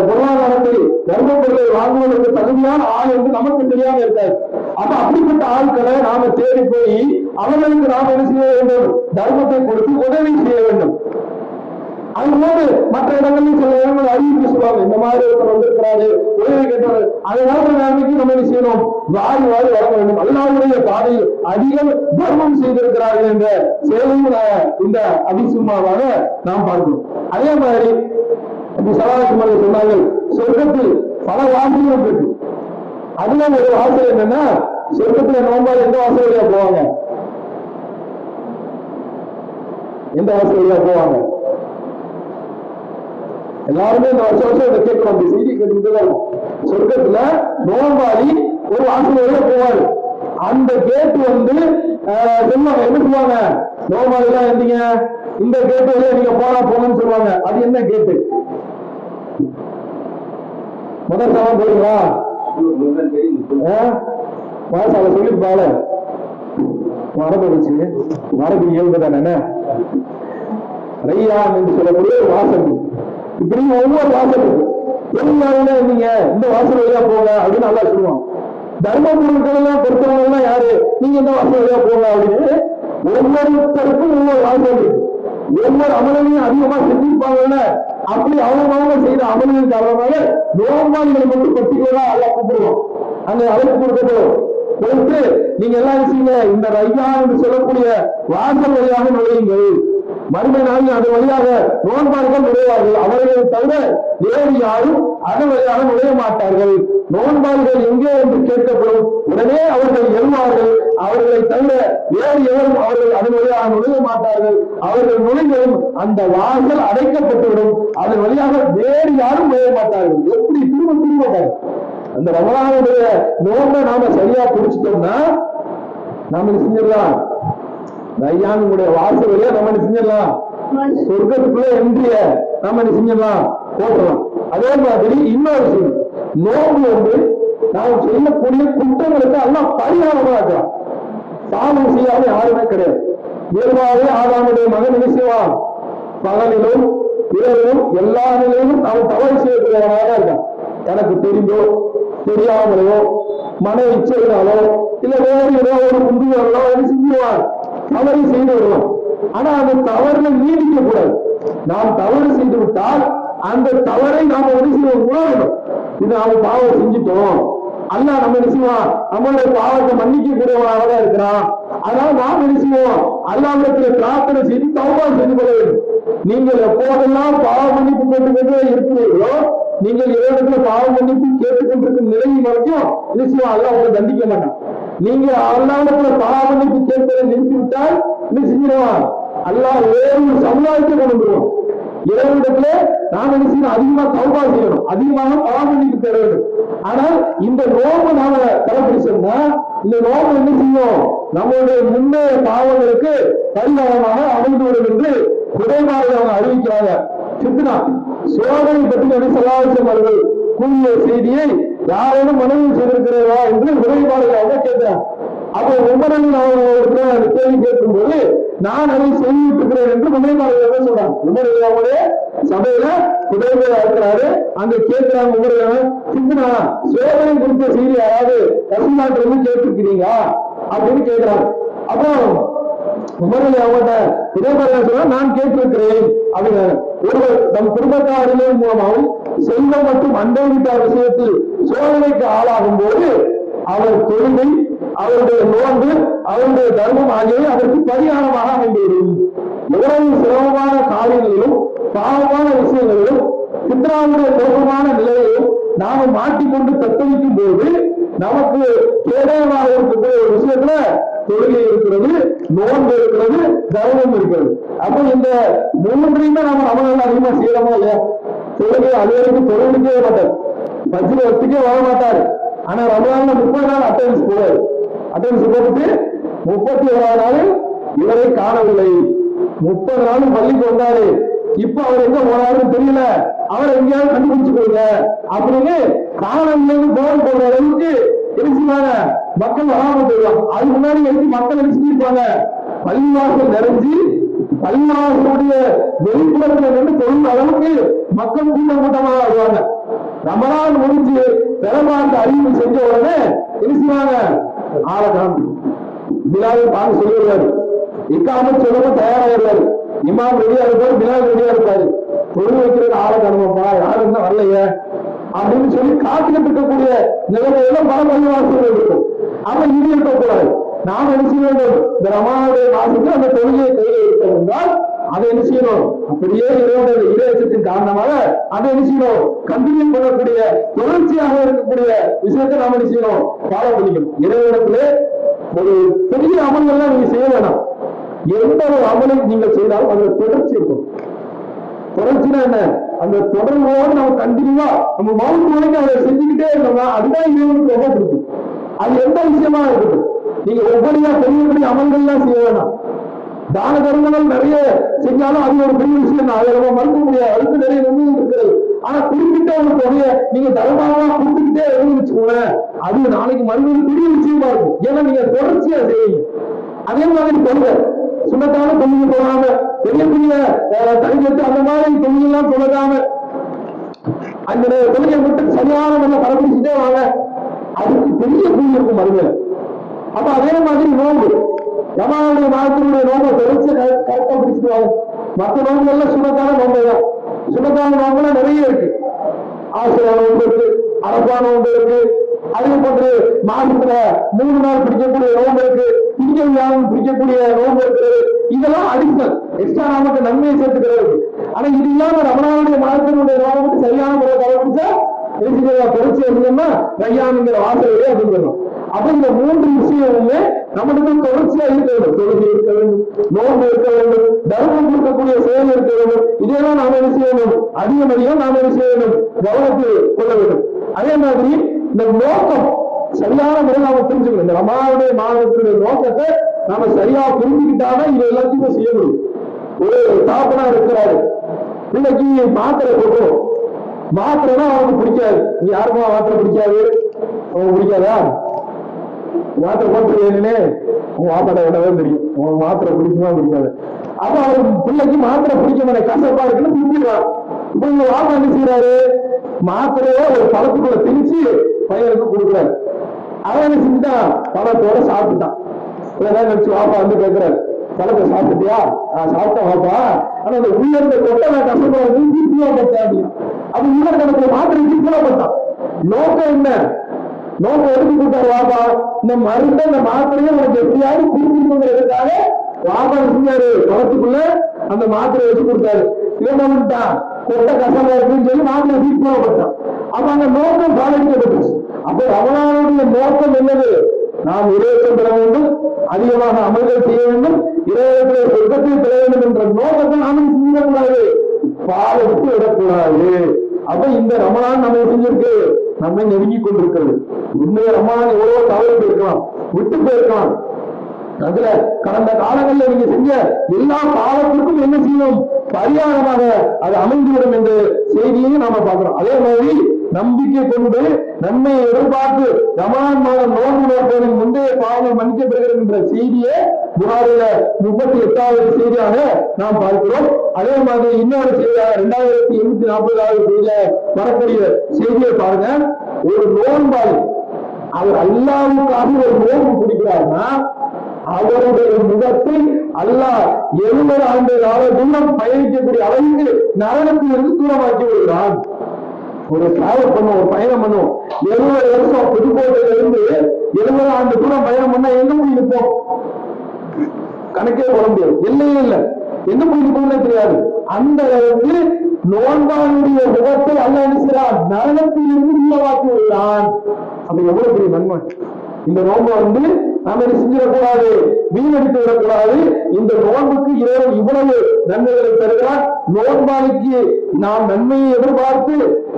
பொருளாதாரத்தை தர்ம பொருளை வாங்குவதற்கு தகுதியான ஆள் என்று நமக்கு தெரியாம இருக்காது. அப்ப அப்படிப்பட்ட ஆட்களை நாம தேடி போய் அவர்களுக்கு நாம என்ன செய்ய வேண்டும், தர்மத்தை கொடுத்து உதவி செய்ய வேண்டும். அதுபோது மற்ற இடங்களில் சில இடங்கள் அறிவிப்பு சொல்லுவாங்க, இந்த மாதிரி ஒருத்தர் வந்திருக்கிறாரு, உதவி கேட்டாரு, அதனால நிலைமைக்கு நம்ம என்ன செய்யணும், வாரி வழங்க வேண்டும். அல்லாஹ்வுடைய பாதையில் அதிகம் தர்மம் செய்திருக்கிறார்கள் என்ற செய்தியும் இந்த அதிசுமாவாக நாம் பார்க்கிறோம். அதே மாதிரி ஸல்லல்லாஹு அலைஹி வஸல்லம் சொன்னார்கள், சொர்க்கத்தில் பல வாசல்கள் இருக்கு. அதுல ஒரு வாசல் என்னன்னா, சொர்க்கத்துல நோம்பால் எந்த வாசல் வழியா போவாங்க? எந்த வாசல் வழியா போவாங்க? எல்லாருமே இந்த வருஷம் இதை கேட்கிறோம், இந்த செய்தி கேட்டுக்கிட்டு சொர்க்கத்துல நோம்பாளி ஒரு வாசல் வழியா போவாரு. அந்த கேட்டு சொல்லுவாங்க, என்ன சொல்லுவாங்க? நோம்பாளி எல்லாம் இருந்தீங்க, இந்த கேட்டு வழியா நீங்க போங்கன்னு சொல்லுவாங்க. அது என்ன கேட்டு? முதல் சவால் போறீங்களா? வாசால சொல்லிருப்பால மரபு மரபு இயல்பு தானே. ரையான் என்று சொல்லக்கூடிய ஒரு வாசல். இப்படி ஒவ்வொரு வாசல் இருக்கு. எல்லாருமே நீங்க இந்த வாசல் வழியா போங்க அப்படின்னு நல்லா சொல்லுவாங்க. தர்ம பொருட்கள் எல்லாம் பொறுத்தவங்க எல்லாம் யாரு, நீங்க இந்த வாசல் வழியா போங்க அப்படின்னு ஒவ்வொருத்தருக்கும் ஒவ்வொரு வாசல் இருக்கு. ஒவ்வொரு அமலையும் அதிகமா செஞ்சிருப்பாங்கல்ல, அப்படி அவங்க செய்த அமலின் காரணமாக நோம்பாளிகளை மட்டும் பர்டிகுலரா கூப்பிடுவோம். அந்த அழைப்பு கொடுத்து நீங்க எல்லாம் செய்யுங்க, இந்த ரையா என்று சொல்லக்கூடிய வாசல் வழியாக நுழையுங்கள். மறுமை நாளில் அது வழியாக நோன்பாளிகள் நுழைவார்கள். அவர்களை தவிர வேறு யாரும் அதன் வழியாக நுழைய மாட்டார்கள். நோன்பாளிகள் எங்கே என்று கேட்கப்படும். உடனே அவர்கள் எழுவார்கள். அவர்களை தவிர வேறு எவரும் அவர்கள் அதன் வழியாக நுழைய மாட்டார்கள். அவர்கள் நுழைந்ததும் அந்த வாசல் அடைக்கப்பட்டுவிடும். அதன் வழியாக வேறு யாரும் நுழைய மாட்டார்கள். எப்படி திரும்ப அந்த ரமலானுடைய நோன்பை நாம சரியா பிடிச்சிட்டோம்னா நாம செஞ்சிடலாம். ரையானுடைய வாசல் வழியா நம்ம செஞ்சிடலாம். சொர்க்கத்துக்குள்ள என்றிய நம்ம செஞ்சிடலாம், போட்டலாம். அதே மாதிரி இன்னொரு விஷயம், நோம்பு நாம் செய்யக்கூடிய குற்றங்களுக்கு எல்லாம் பரிகாரமா இருக்கலாம். பாவம் செய்யாம யாருமே கிடையாது. இயல்பாகவே ஆதாமுடைய மகன் என்ன செய்வான்? பகலிலும் இரவிலும் எல்லா நிலையிலும் அவன் தவறு செய்யக்கூடியவனாக இருக்கான். எனக்கு தெரிந்தோ தெரியாமலையோ மன இச்சையினாலோ இல்ல வேறு ஏதோ ஒரு குண்டுகளோ செஞ்சுவான், தவறு செய்து வருவான். ஆனா அந்த தவறுல நீடிக்க கூடாது. நாம் தவறு செய்து விட்டால் அந்த தவறை நாம உணரணும். இது நாம பாவம் செஞ்சுட்டோம், அல்ல நம்ம என்ன செய்வோம், நம்மளுடைய பாவத்தை மன்னிக்க கூடியவனாக தான் இருக்கிறான். அதனால நாம் என்ன செய்வோம், அல்லாஹ்விடத்திலே பிரார்த்தனை செய்து தௌபா செய்து கொள்ள வேண்டும். நீங்கள் எப்போதெல்லாம் பாவ மன்னிப்பு கேட்டுக்கொண்டே இருக்கிறீர்களோ, நீங்கள் இறைவனுக்கு பாவ மன்னிப்பு கேட்டுக்கொண்டிருக்கும் நிலையில் வரைக்கும் நிச்சயம் அல்லாஹ் உங்களை தண்டிக்க மாட்டான். நீங்க அல்லாஹ்விடத்துல பாவ மன்னிப்பு கேட்பதை நிறுத்திவிட்டால் என்ன செஞ்சிருவான்? அல்லாஹ் வேறு சமுதாயத்தை கொண்டு வந்துருவோம். இறைவனிடத்துல நாம என்ன செய்யணும்? அதிகமா தௌபா செய்யணும், அதிகமாக பாவ மன்னிப்பு பெற வேண்டும். ஆனால் இந்த நோம்பு நாம கடைபிடிச்சோம்னா இந்த நோம்பு என்ன செய்யும்? நம்மளுடைய முன்னே பாவங்களுக்கு பரிகாரமாக அமைந்து விடும் என்று குறைபாடு அவங்க அறிவிக்கிறாங்க. சித்தனா சோதனை பற்றி நபிசல்லாஹு அவர்கள் கூறிய செய்தியை யாரேனும் மனதில் செய்திருக்கிறதா என்று குறைபாடுகளாக கேட்கிறார். அப்போ உமரில் அவர்களுடைய கேள்வி கேட்கும் போது நான் அதை செய்திருக்கிறேன் என்று குறைபாடுகள் சொல்றாங்க. உமருடைய சபையில குறைபாடு இருக்கிறாரு, அங்க கேட்கிறாங்க உமர் சித்தனா சோதனை குறித்த செய்தி யாராவது ரசூலுல்லாஹி கேட்டிருக்கிறீங்களா அப்படின்னு கேட்கிறாங்க. அப்போ உமரில் அவங்கள்ட்ட குறைபாடு சொல்ல நான் கேட்டிருக்கிறேன் அப்படின்னு. ஒருவர் தம் குடும்பத்தாரின் மூலமாகவும் செல்வம் மற்றும் அண்டை வீட்டார் விஷயத்தில் சோதனைக்கு ஆளாகும் போது அவர் தொழுகை, அவருடைய நோன்பு, அவருடைய தர்மம் ஆகியவை அதற்கு பரிகாரமாக அமைந்துவிடும். எவ்வளவு சிரமமான காரியங்களிலும் பாவமான விஷயங்களிலும் சித்ராவுடைய கோபமான நிலையையும் நாம மாட்டிக்கொண்டு தத்தளிக்கும் போது நமக்கு கேடயமாக இருக்கக்கூடிய ஒரு விஷயத்துல தொழுகை இருக்கிறது, நோன்பு இருக்கிறது, தர்மம் இருக்கிறது. அப்ப இந்த மூன்றையுமே நாம ரமலான்ல அதிகமா செய்யறோமா இல்லையா? தொழுகை அது வரைக்கும் தொழுகைக்கே மாட்டார், பஜ்ர வச்சுக்கே வர மாட்டாரு. ஆனா ரமலான்ல 30 நாள் அட்டெண்டன்ஸ் போவாரு. அட்டெண்டன்ஸ் போட்டுட்டு 31வது நாள் இவரை காணவில்லை, 30 நாளும் பள்ளிக்கு வந்தாரு, இப்ப அவர் எங்க போனாருன்னு தெரியல, அவர் எங்கேயாவது கண்டுபிடிச்சு போங்க அப்படின்னு காணவில்லைன்னு போன் போடுற அளவுக்கு தெரிஞ்சுவாங்க. மக்கள் வராம போயிடுவாங்க. அதுக்கு முன்னாடி எழுதி மக்கள் எழுதிருப்பாங்க. பள்ளிவாசல் நிறைஞ்சு பள்ளிவாசலுடைய வெளிப்புறத்துல இருந்து தொழில் அளவுக்கு மக்கள் கூட்டமாக வருவாங்க. ரமலான் முடிஞ்சு பெருமாள் அறிவு செஞ்ச உடனே எழுதிவாங்க ஆளை காண்பு பிலாலை பார்த்து சொல்லிடுவாரு. இக்காம சொல்லவும் தயாராகிடுவாரு. இமாம் ரெடியா இருப்பாரு, பிலால் ரெடியா இருப்பாரு. தொழில் வைக்கிறது ஆளை காணுமாப்பா, யாரும் என்ன வரலையே அப்படின்னு சொல்லி காத்துக்கிட்டு இருக்கக்கூடிய நிலைமையில பல பள்ளிவாசல்கள் இருக்கும். அவன் இது இருக்கக்கூடாது. நாம் என்ன செய்ய வேண்டும்? இந்த ரமலானுடைய மாசத்துல அந்த தொழுகையை கையில் எடுத்தோம் என்றால் அதை என்ன செய்யணும்? அப்படியே இறைவச்சத்தின் காரணமாக அதை என்ன செய்யணும்? கண்டினியூ பண்ணக்கூடிய தொடர்ச்சியாக இருக்கக்கூடிய விஷயத்தை நாம என்ன செய்யணும்? ஃபாலோ பண்ணிக்கணும். இறைவனத்திலே ஒரு பெரிய அமல்கள்லாம் நீங்க செய்ய வேணாம். எந்த ஒரு அமலை நீங்கள் செய்தாலும் அதுல தொடர்ச்சி இருக்கும். தொடர்ச்சினா என்ன? அந்த தொடர்போடு நம்ம கண்டினியூவா நம்ம மவுண்ட் வரைக்கும் அதை செஞ்சுக்கிட்டே இருந்தோம்னா அதுதான் இறைவனுக்கு ரொம்ப பிடிக்கும். அது எந்த விஷயமா இருக்கட்டும். நீங்க ஒவ்வொருவா பெரிய பெரிய அமல்கள்லாம் செய்ய வேணாம். தான தர்மங்கள் நிறைய செஞ்சாலும் அது ஒரு பெரிய விஷயம் தான். அதை நம்ம மறுக்க முடியாது. அதுக்கு நிறைய நன்மை இருக்கிறது. ஆனா குறிப்பிட்ட ஒரு தொகையை நீங்க தர்மமா கொடுத்துக்கிட்டே இருந்து வச்சுக்கோங்க, அது நாளைக்கு மறுபடியும் பெரிய விஷயமா இருக்கும். ஏன்னா நீங்க தொடர்ச்சியா செய்வீங்க. அதே மாதிரி தொழுகை சுண்ணத்தான தொழுகை போடாம பெரிய பெரிய தனிக்கட்டு அந்த மாதிரி தொழில் எல்லாம் தொழுகாம அந்த தொழிலை மட்டும் சரியான முறையில் கடைபிடிச்சுட்டே வாங்க, அதுக்கு பெரிய கூலி இருக்கும் மறுமையில. அப்ப அதே மாதிரி நோம்பு, ரமலானுடைய மாதத்தினுடைய நோம்பை தொடர்ச்சி கரெக்டா பிடிச்சிட்டு வாங்க. மற்ற நோம்பு எல்லாம் சுண்ணத்தான நோம்பு தான். சுண்ணத்தான நோம்புலாம் நிறைய இருக்கு. ஆசிரியர் நோம்பு இருக்கு, அரபா நோம்பு இருக்கு, அதே போன்று மாதத்துல 3 நாள் பிடிக்கக்கூடிய நோம்பு இருக்கு, திங்கள் வியாழன் பிடிக்கக்கூடிய நோம்பு இருக்கிறது. இதெல்லாம் அடிஷனல் எக்ஸ்ட்ரா நமக்கு நன்மையை சேர்த்துக்கிறது. ஆனா இது இல்லாம ரமலானுடைய மாதத்தினுடைய நோம்பு சரியான முறை கடைபிடிச்சா தொடர்ச்சி இருந்தோம்னா ரையானுங்கிற வாசலையே அப்படிங்கிறோம். அப்ப இந்த 3 விஷயமுமே நம்மளுக்கு தொடர்ச்சியா இருக்க வேண்டும். தொழுகை இருக்க வேண்டும், நோன்பு இருக்க வேண்டும், தர்மம் கொடுக்கக்கூடிய செயல் இருக்க வேண்டும். இதெல்லாம் நாம என்ன செய்ய வேண்டும்? அதிகமதியம் நாம என்ன செய்ய வேண்டும்? கவனத்தில் கொள்ள வேண்டும். அதே மாதிரி இந்த நோக்கம் சரியான முறையில் நாம புரிஞ்சுக்கணும். இந்த ரமலானுடைய மாதத்தினுடைய நோக்கத்தை நாம சரியா புரிஞ்சுக்கிட்டாதான் இது எல்லாத்தையும் செய்ய முடியும். ஒரு தாப்பனா இருக்கிறாரு, பிள்ளைக்கு மாத்திரை கொடுக்கணும். மாத்திரைனா அவனுக்கு பிடிக்காது. யாருக்கும் மாத்திரை பிடிக்காது, அவனுக்கு பிடிக்காதா? மாத்திரை போட்டுருக்கேன்னு உங்க வாப்பாட விடவே தெரியும். உனக்கு மாத்திரை பிடிக்குமா பிடிக்காது. அப்ப அவருக்கு பிள்ளைக்கு மாத்திரை பிடிக்க மாட்டேன், கசப்பா இருக்குன்னு பிடிக்கிறான். இப்ப இங்க வாப்பா என்ன செய்யறாரு? மாத்திரையோ ஒரு பழத்துக்குள்ள திணிச்சு பையனுக்கு கொடுக்குறாரு. அவன் என்ன செஞ்சுட்டான்? பழத்தோட சாப்பிட்டுட்டான். நினைச்சு வாப்பா வந்து கேட்கிறாரு, பழத்தை சாப்பிட்டியா? சாப்பிட்டா வாப்பா, ஆனா அந்த உயர்ந்த கொட்டை கசப்பா தீர்ப்புவா பட்டேன் அப்படின்னா. அப்ப உயர் கணக்குல மாத்திரை தீர்ப்புவா பட்டான். நோக்கம் என்ன? நோக்கம் எடுத்து கொடுத்தாரு வாப்பா, இந்த மருந்தை இந்த மாத்திரையை உனக்கு எப்படியாவது குடிக்கணுங்கிறதுக்காக வாப்பா செஞ்சாரு, பழத்துக்குள்ள அந்த மாத்திரை வச்சு கொடுத்தாரு. இவன் பண்ணிட்டான், கொட்டை கசப்பா இருக்குன்னு சொல்லி மாத்திரை தீர்ப்புவா பட்டான். அப்ப அந்த நோக்கம் பாதிக்கப்பட்டுச்சு. அப்ப ரமலானுடைய நோக்கம் என்னது? நாம் இறைவன் பெற வேண்டும், அதிகமாக அமல்கள் செய்ய வேண்டும், இறைவனுடைய சொர்க்கத்தை பெற வேண்டும் என்ற நோக்கத்தை நாம செய்யக்கூடாது, பாலெடுத்து விடக்கூடாது. அப்ப இந்த ரமலான் நம்ம செஞ்சிருக்கு, நம்மை நெருங்கி கொண்டிருக்கிறது. உண்மைய ரமலான் எவ்வளவோ தவறு போயிருக்கலாம், விட்டு போயிருக்கலாம். அதுல கடந்த காலங்களில் நீங்க செஞ்ச எல்லா பாவத்திற்கும் என்ன செய்யணும்? பரிகாரமாக அது அமைந்துவிடும் என்ற செய்தியையும் நாம பார்க்கிறோம். அதே மாதிரி நம்பிக்கை கொண்டு நன்மையை எதிர்பார்த்து ரமலான் மாதம் நோன்பு நோற்பதின் முந்தைய பாவங்கள் மன்னிக்கப்படுகிறது என்ற செய்தியை புகாரில 38வது செய்தியாக நாம் பார்க்கிறோம். அதே மாதிரி இன்னொரு செய்தியாக 2840வது செய்தியாக வரக்கூடிய செய்தியை பாருங்க. ஒரு நோன்பாளி அவர் அல்லாஹ்வுக்காக ஒரு நோன்பு பிடிக்கிறார்னா அவருடைய முகத்தை அல்லாஹ் 70 ஆண்டு கால தூரம் பயணிக்கக்கூடிய அளவுக்கு நரகத்திலிருந்து தூரமாக்கி விடுகிறான். ஒரு டிராவல் பண்ணும், ஒரு பயணம் பண்ணும், 70 வருஷம் புதுக்கோட்டையில இருந்து 70 ஆண்டு தூரம் பயணம் பண்ணா எங்க போய் இருப்போம்? கணக்கே போட முடியாது, எல்லையே இல்லை, எங்க போய் இருப்போம்னே தெரியாது. அந்த அளவுக்கு நோன்பானுடைய முகத்தை அல்லாஹ் என்ன செய்கிறான்? நரகத்திலிருந்து தூரமாக்கி விடுகிறான். அது எவ்வளவு பெரிய நன்மை! இந்த நோன்பை நாம என்ன செஞ்சிடக்கூடாது, வீணடித்து விடக்கூடாது. இந்த நோன்புக்கு இறைவன் இவ்வளவு நன்மைகளை தருகிறார். நோன்பாளிக்கு நாம் நன்மையை எதிர்பார்த்து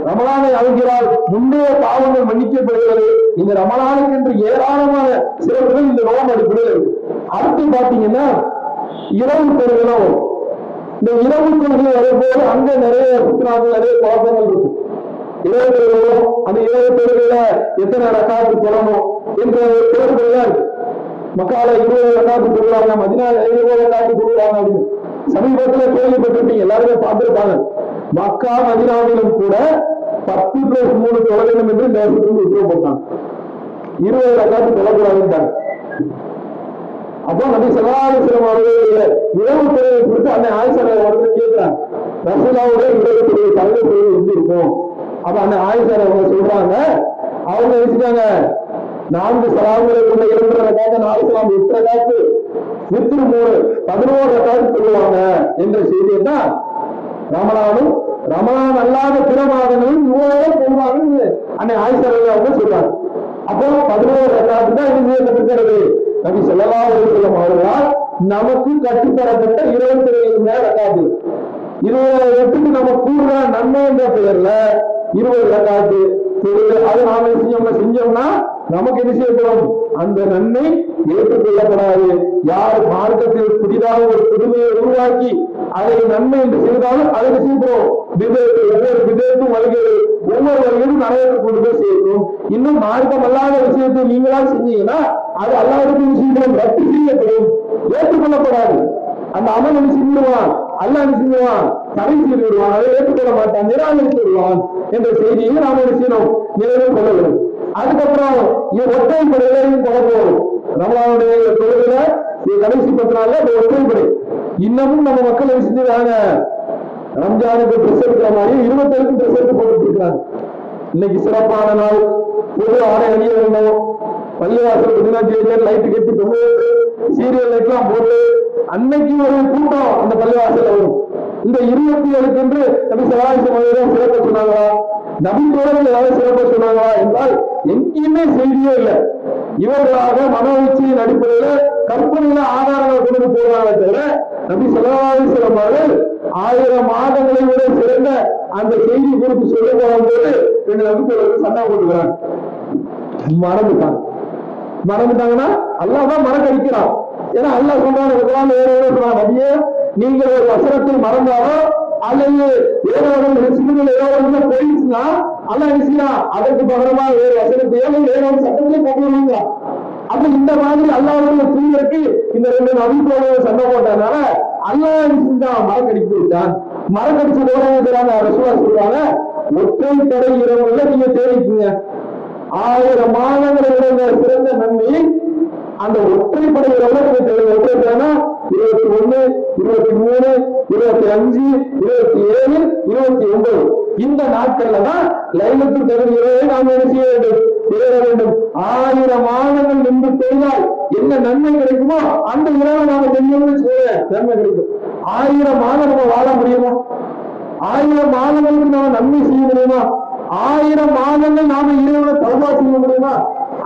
ரமலானை அழைக்கிறார். முந்தைய பாவங்கள் மன்னிக்கப்படுகிறது. இந்த ரமலானுக்கு என்று ஏராளமான சிறப்புகள் இந்த நோன்பு அடிப்படையில் இருக்கு. அடுத்து பாத்தீங்கன்னா இரவு தொழுகைலாம் வரும். இந்த இரவு தொழுகை வரும்போது அங்க நிறைய புத்தனாக்கள், நிறைய குழப்பங்கள் இருக்கும். இரவு தொழுகையும் அந்த இரவு தொழுகையில எத்தனை ரக்காத்து சொல்லணும் என்ற தேர்வுகள்லாம் இருக்கு. மக்கால 20 ரக்காத்து சொல்லுவாங்க, மதினா 20 ரக்காத்து சொல்லுவாங்க அப்படின்னு சமீபத்தில் கேள்விப்பட்டிருப்பீங்க, எல்லாருமே பார்த்திருப்பாங்க. மக்கா மதினாவிலும் கூட 10+3 தொழ வேண்டும் என்று நேரத்துக்கு உத்தரவு போட்டாங்க. 20 ரக்காத்து தொழக்கூடாதுட்டாங்க. அப்போ நபி ஸல்லல்லாஹு அலைஹி வஸல்லம் அவர்களுடைய இரவு தொழுகை குறித்து அண்ணன் ஆயிஷா அவர்கள் கேட்கிறாங்க, ரசூலுல்லாஹ்வுடைய இரவு தொழுகை பகல் தொழுகை எப்படி இருக்கும்? அப்ப அண்ணன் ஆயிஷா அவங்க சொல்றாங்க, அவங்க நினைச்சுட்டாங்க 4 சலாம்களை கொண்ட 2 ரக்காத்து, 4 சலாம் 8 ரக்காத்து, வித்ரு 3 11 ரக்காத்து சொல்லுவாங்க என்ற செய்தியை தான் ரமலானும் ரமலான் அல்லாத பிற மாதங்களும் இவ்வளவு சொல்லுவாங்க அன்னை ஆயிஷா அவங்க சொல்றாங்க. அப்போ 11 ரக்காத்து தான் இது செய்யப்பட்டிருக்கிறது. நபி ஸல்லல்லாஹு அலைஹி வஸல்லம் அவர்களால் நமக்கு கற்றுத்தரப்பட்ட 22 ரக்காத்து. 28க்கு நம்ம கூடுற நன்மை என்ற பெயர்ல 20 ரக்காத்து அது நாம செஞ்சோம்னா நமக்கு என்ன செய்யப்படும்? அந்த நன்மை ஏற்றுக்கொள்ளப்படாது. யார் மார்க்கத்தில் புதிதாக ஒரு புதுமையை உருவாக்கி அதை நன்மை என்று செய்தாலும் அதை செய்கிறோம். ஒவ்வொரு விதத்தும் வருகிறது, ஒவ்வொரு வகையிலும் நடைபெற்று கொண்டு போய் சேர்க்கும். இன்னும் மார்க்கம் அல்லாத விஷயத்தை நீங்களா செஞ்சீங்கன்னா அது அல்லாஹ்வுடைய விஷயம் ரத்து செய்யப்படும், ஏற்றுக்கொள்ளப்படாது. அந்த அமல் என்ன செஞ்சிருவான்? அல்லாஹ் என்ன செஞ்சிருவான்? தடை செய்து விடுவான், அதை ஏற்றுக்கொள்ள மாட்டான், நிராகரித்து விடுவான் என்ற செய்தியை நாம என்ன செய்யணும்? நினைவில் கொள்ள வேண்டும். அதுக்கப்புறம் ஒற்றைப்படையிலையும் குழப்பம். ரமலானுடைய தொழுகையில கடைசி 10 நாள்ல ஒற்றைப்படை. இன்னமும் நம்ம மக்கள் என்ன செஞ்சிருக்காங்க? ரம்ஜானுக்கு ட்ரெஸ் எடுக்கிற மாதிரி 27க்கு ட்ரெஸ் எடுத்து போட்டு இருக்காங்க. இன்னைக்கு சிறப்பான நாள், பொது ஆடை அணிய வேண்டும், பள்ளிவாசல் 16 லைட் கட்டி தொங்க சீரியல் லைட்லாம் போட்டு அன்னைக்கு ஒரு கூட்டம் அந்த பள்ளிவாசல் வரும். இந்த 27க்கு என்று நபி ஸல்லல்லாஹு அலைஹி வஸல்லம் சிறப்பு சொன்னாங்களா? நபி தோழர்கள் ஏதாவது சிறப்பு சொன்னாங்களா என்றால் எங்கேயுமே செய்தியே இல்லை. இவர்களாக மனோவீழ்ச்சியின் அடிப்படையில் கற்பனையில ஆதாரங்கள் கொண்டு போகிறாங்க தவிர நபி ஸல்லல்லாஹு அலைஹி வஸல்லம் அவர்கள் 1000 மாதங்களை விட சிறந்த அந்த செய்தி குறித்து சொல்ல போகும்போது 2 நபி தோழர்கள் சண்டை போட்டுக்கிறாங்க. மறந்துட்டாங்கன்னா அல்லாஹ் தான் மறக்கடிக்கிறான். ஏன்னா அல்லாஹ் சொல்றான், நபியே நீங்கள் ஒரு வசனத்தை மறந்தாலோ அல்லது வேற ஒரு சிந்தனை ஏதாவது போயிடுச்சுன்னா அல்லாஹ் என்ன அதற்கு பகரமா வேறு வசனத்தையோ வேற ஒரு சட்டத்தையும் கொண்டு வருவீங்க. அப்ப இந்த மாதிரி அல்லாஹ்வுடைய தூதருக்கு இந்த 2 நபித்தோழர்கள் சண்டை போட்டதுனால அல்லாஹ் மறக்கடித்து விட்டான். மறக்கடிச்சதோட ரசூலுல்லாஹ் சொல்றாங்க, ஒற்றை தடை இரவுல நீங்க தேடிக்குங்க. 1000 மாதங்களை விட சிறந்த நன்மையை அந்த ஒற்றைப்படை இரவுல நீங்க தேடுங்க. ஒற்றைப்படைனா 21, 23, 25, 27, 29 இந்த நாட்கள்ல தான் லைலத்துல் கத்ர் இரவை நாம் என்ன செய்ய வேண்டும்? தேட வேண்டும். 1000 மாதங்கள் நின்று தேடினால் என்ன நன்மை கிடைக்குமோ அந்த இரவை நாம தெரியும் நன்மை கிடைக்கும். 1000 மாதம் நம்ம வாழ முடியுமா? 1000 மாதங்களுக்கு நாம நன்மை செய்ய முடியுமா? 1000 மாதங்கள் நாம இறைவனை தௌபா செய்ய முடியுமா?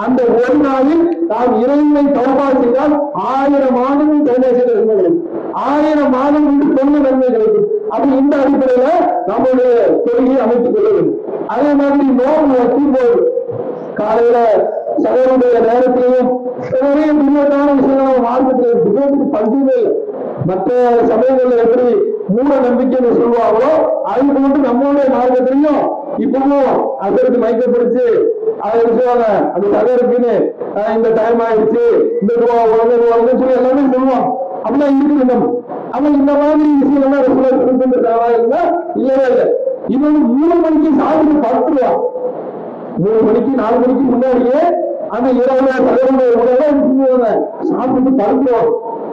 அந்த ஒரு நாளில் நாம் இறைவனை தௌபா செய்தால் 1000 மாதங்கள் தௌபா செய்த நன்மை கிடைக்கும். 1000 மாதங்களுக்கு சொன்ன நன்மை கிடைக்கும். அப்படி இந்த அடிப்படையில நம்மளுடைய தொழிலை அமைத்துக் கொள்ள வேண்டும். அதே மாதிரி நோம்பு வைக்கும்போது காலையில சகோதரனுடைய நேரத்திலையும் நிறைய பின்னத்தான விஷயங்கள் மார்க்கத்தில் பஞ்சமே இல்லை. மற்ற சமயங்கள்ல எப்படி மூட நம்பிக்கைன்னு சொல்லுவாங்களோ அதுக்கு மட்டும் நம்மளுடைய மார்க்கத்திலையும் இப்பவும் அதற்கு மயக்கப்படுச்சு அதை சொல்லுவாங்க, அது சகோதரருக்குன்னு இந்த டைம் ஆயிடுச்சு, இந்த சொல்லி எல்லாமே சொல்லுவாங்க. அப்படின்னா இருக்குது நம்ம. ஆனா இந்த மாதிரி விஷயங்கள்லாம் ரசூலுல்லாஹ் சொல்லிருக்காங்களா இருந்தா இல்லவே இல்லை. இது 3 மணிக்கு சாப்பிட்டு படுத்துருவான். 3 மணிக்கு 4 மணிக்கு முன்னாடியே அந்த இரவுல சகோதரனுடைய உணவை சாப்பிட்டு படுத்துருவான்.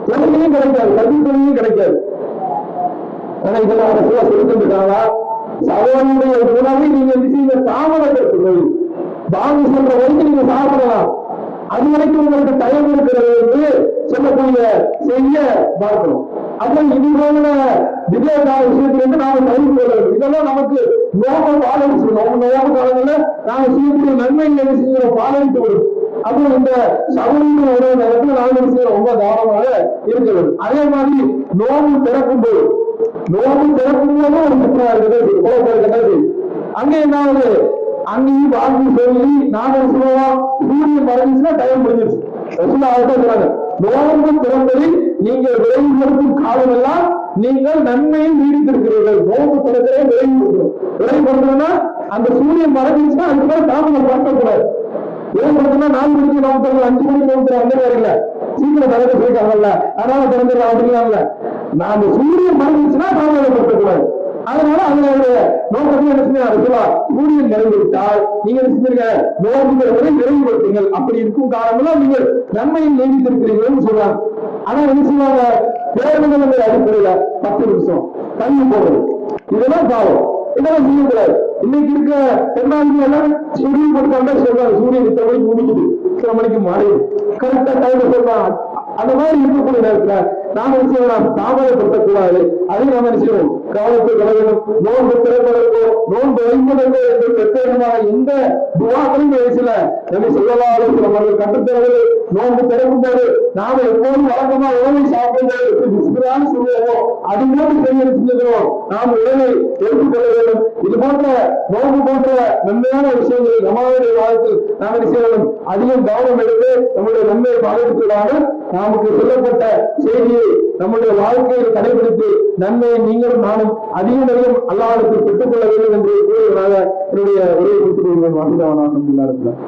தொழிலையும் கிடைக்காது, கல்வி தொழிலையும் கிடைக்காது. ஆனா இதெல்லாம் ரசூலுல்லாஹ் சொல்லிருக்காங்களா? சகோதரனுடைய உணவை நீங்க தாமதப்படுத்துங்கள், பாங்கு சொல்ற வரைக்கும் நீங்க சாப்பிடலாம், அது வரைக்கும் உங்களுக்கு டைம் இருக்கிறது என்று சொல்லக்கூடிய செய்ய பார்க்கணும். அப்ப இது போல விஜயகால விஷயத்திலிருந்து நாம தவிர்த்து கொள்ள வேண்டும். இதெல்லாம் நமக்கு நோக்க பாலடிச்சு நோக்க காலங்கள்ல நாம செய்யக்கூடிய நன்மைகளை விஷயங்களை பாலடித்து விடும். அப்புறம் இந்த சகோதரனுடைய உணவு நேரத்தில் நாம விஷயம் ரொம்ப கவனமாக இருக்க வேண்டும். அதே மாதிரி நோம்பு திறக்கும் போது ஒரு சுற்றுலா இருக்கிறது. அங்க என்ன ஆகுது? அங்கேயும் வாழ்க்கை சொல்லி நாம சொல்லுவோம், சூரியன் மறைஞ்சுன்னா டைம் முடிஞ்சிருச்சு. சொல்றாங்க, நோம்பு திறந்ததில் நீங்கள் விரைவுபடுத்தும் காலம் எல்லாம் நீங்கள் நன்மையை நீடித்திருக்கிறீர்கள். நோம்பு திறக்கிறே விரைவுபடுத்தணும்னா அந்த சூரியன் மறைஞ்சிருச்சுன்னா அதுக்கு மேல தாமதம் பார்க்கக்கூடாது. விரைவுபடுத்தினா 4 மணிக்கு நோம்பு திறந்து 5 மணிக்கு நோம்பு திறந்த அந்த வேற இல்ல, சீக்கிரம் திறக்க சொல்லிருக்காங்கல்ல, அதனால திறந்துடலாம் அப்படிங்களாம்ல. அந்த சூரியன் மறைஞ்சிருச்சுன்னா தாமதப்படுத்தக்கூடாது. அதனால அதனுடைய நோக்கத்தை என்ன செஞ்சா சூரியன் நிறைவுவிட்டால் நீங்க என்ன செஞ்சிருக்க நோக்குகளை நிறைவுபடுத்துங்கள். அப்படி இருக்கும் காலமெல்லாம் நீங்கள் நன்மையை நீடித்திருக்கிறீர்கள் சொல்றாங்க. ஆனா என்ன செய்வாங்க? தேர்தல்களுடைய அடிப்படையில 10 நிமிஷம் தள்ளி போடுறது, இதெல்லாம் பாவம், இதெல்லாம் செய்யக்கூடாது. இன்னைக்கு இருக்க தென்னாலிகள் எல்லாம் சூரியன் கொடுத்தாங்க சொல்றாங்க, சூரியன் இத்தனை மணிக்கு முடிக்குது, இத்தனை மணிக்கு மாறிடும், கரெக்டா டைம் சொல்றான். அந்த மாதிரி இருக்கக்கூடிய நேரத்துல நாம என்ன செய்யலாம், தாமதப்படுத்தக்கூடாது. அதையும் நாம என்ன செய்வோம், கவனத்தை கலவணும். நோன்பு திறப்பதற்கோ நோன்பு வைப்பதற்கோ என்று பிரத்யேகமாக எந்த துவாக்களும் பேசல. நம்ம சொல்லலாம் அவர்கள் கற்றுத்தரவு. நோன்பு திறக்கும் போது நாம எப்போதும் வழக்கமா உணவை சாப்பிடும்போது சொல்லுவோம், அது போன்று செய்ய செஞ்சுக்கிறோம். நாம் உணவை எடுத்துக்கொள்ள வேண்டும். இது போன்ற நோன்பு போன்ற நன்மையான விஷயங்களை நம்மளுடைய வாழ்க்கையில் நாம் என்ன செய்ய வேண்டும், அதிகம் கவனம் எடுத்து நம்முடைய நன்மையை பாதிப்பதாக நமக்கு சொல்லப்பட்ட செய்தியை நம்முடைய வாழ்க்கையில் கடைபிடித்து நன்மையை நீங்களும் நானும் அதிகம் அல்லாஹ்விடத்தில் பெற்றுக் கொள்ள வேண்டும் என்று கூறுவதாக என்னுடைய உரையை கொடுத்துக் கொள்கிறேன். வாசிதவனாக இருக்கிறார்.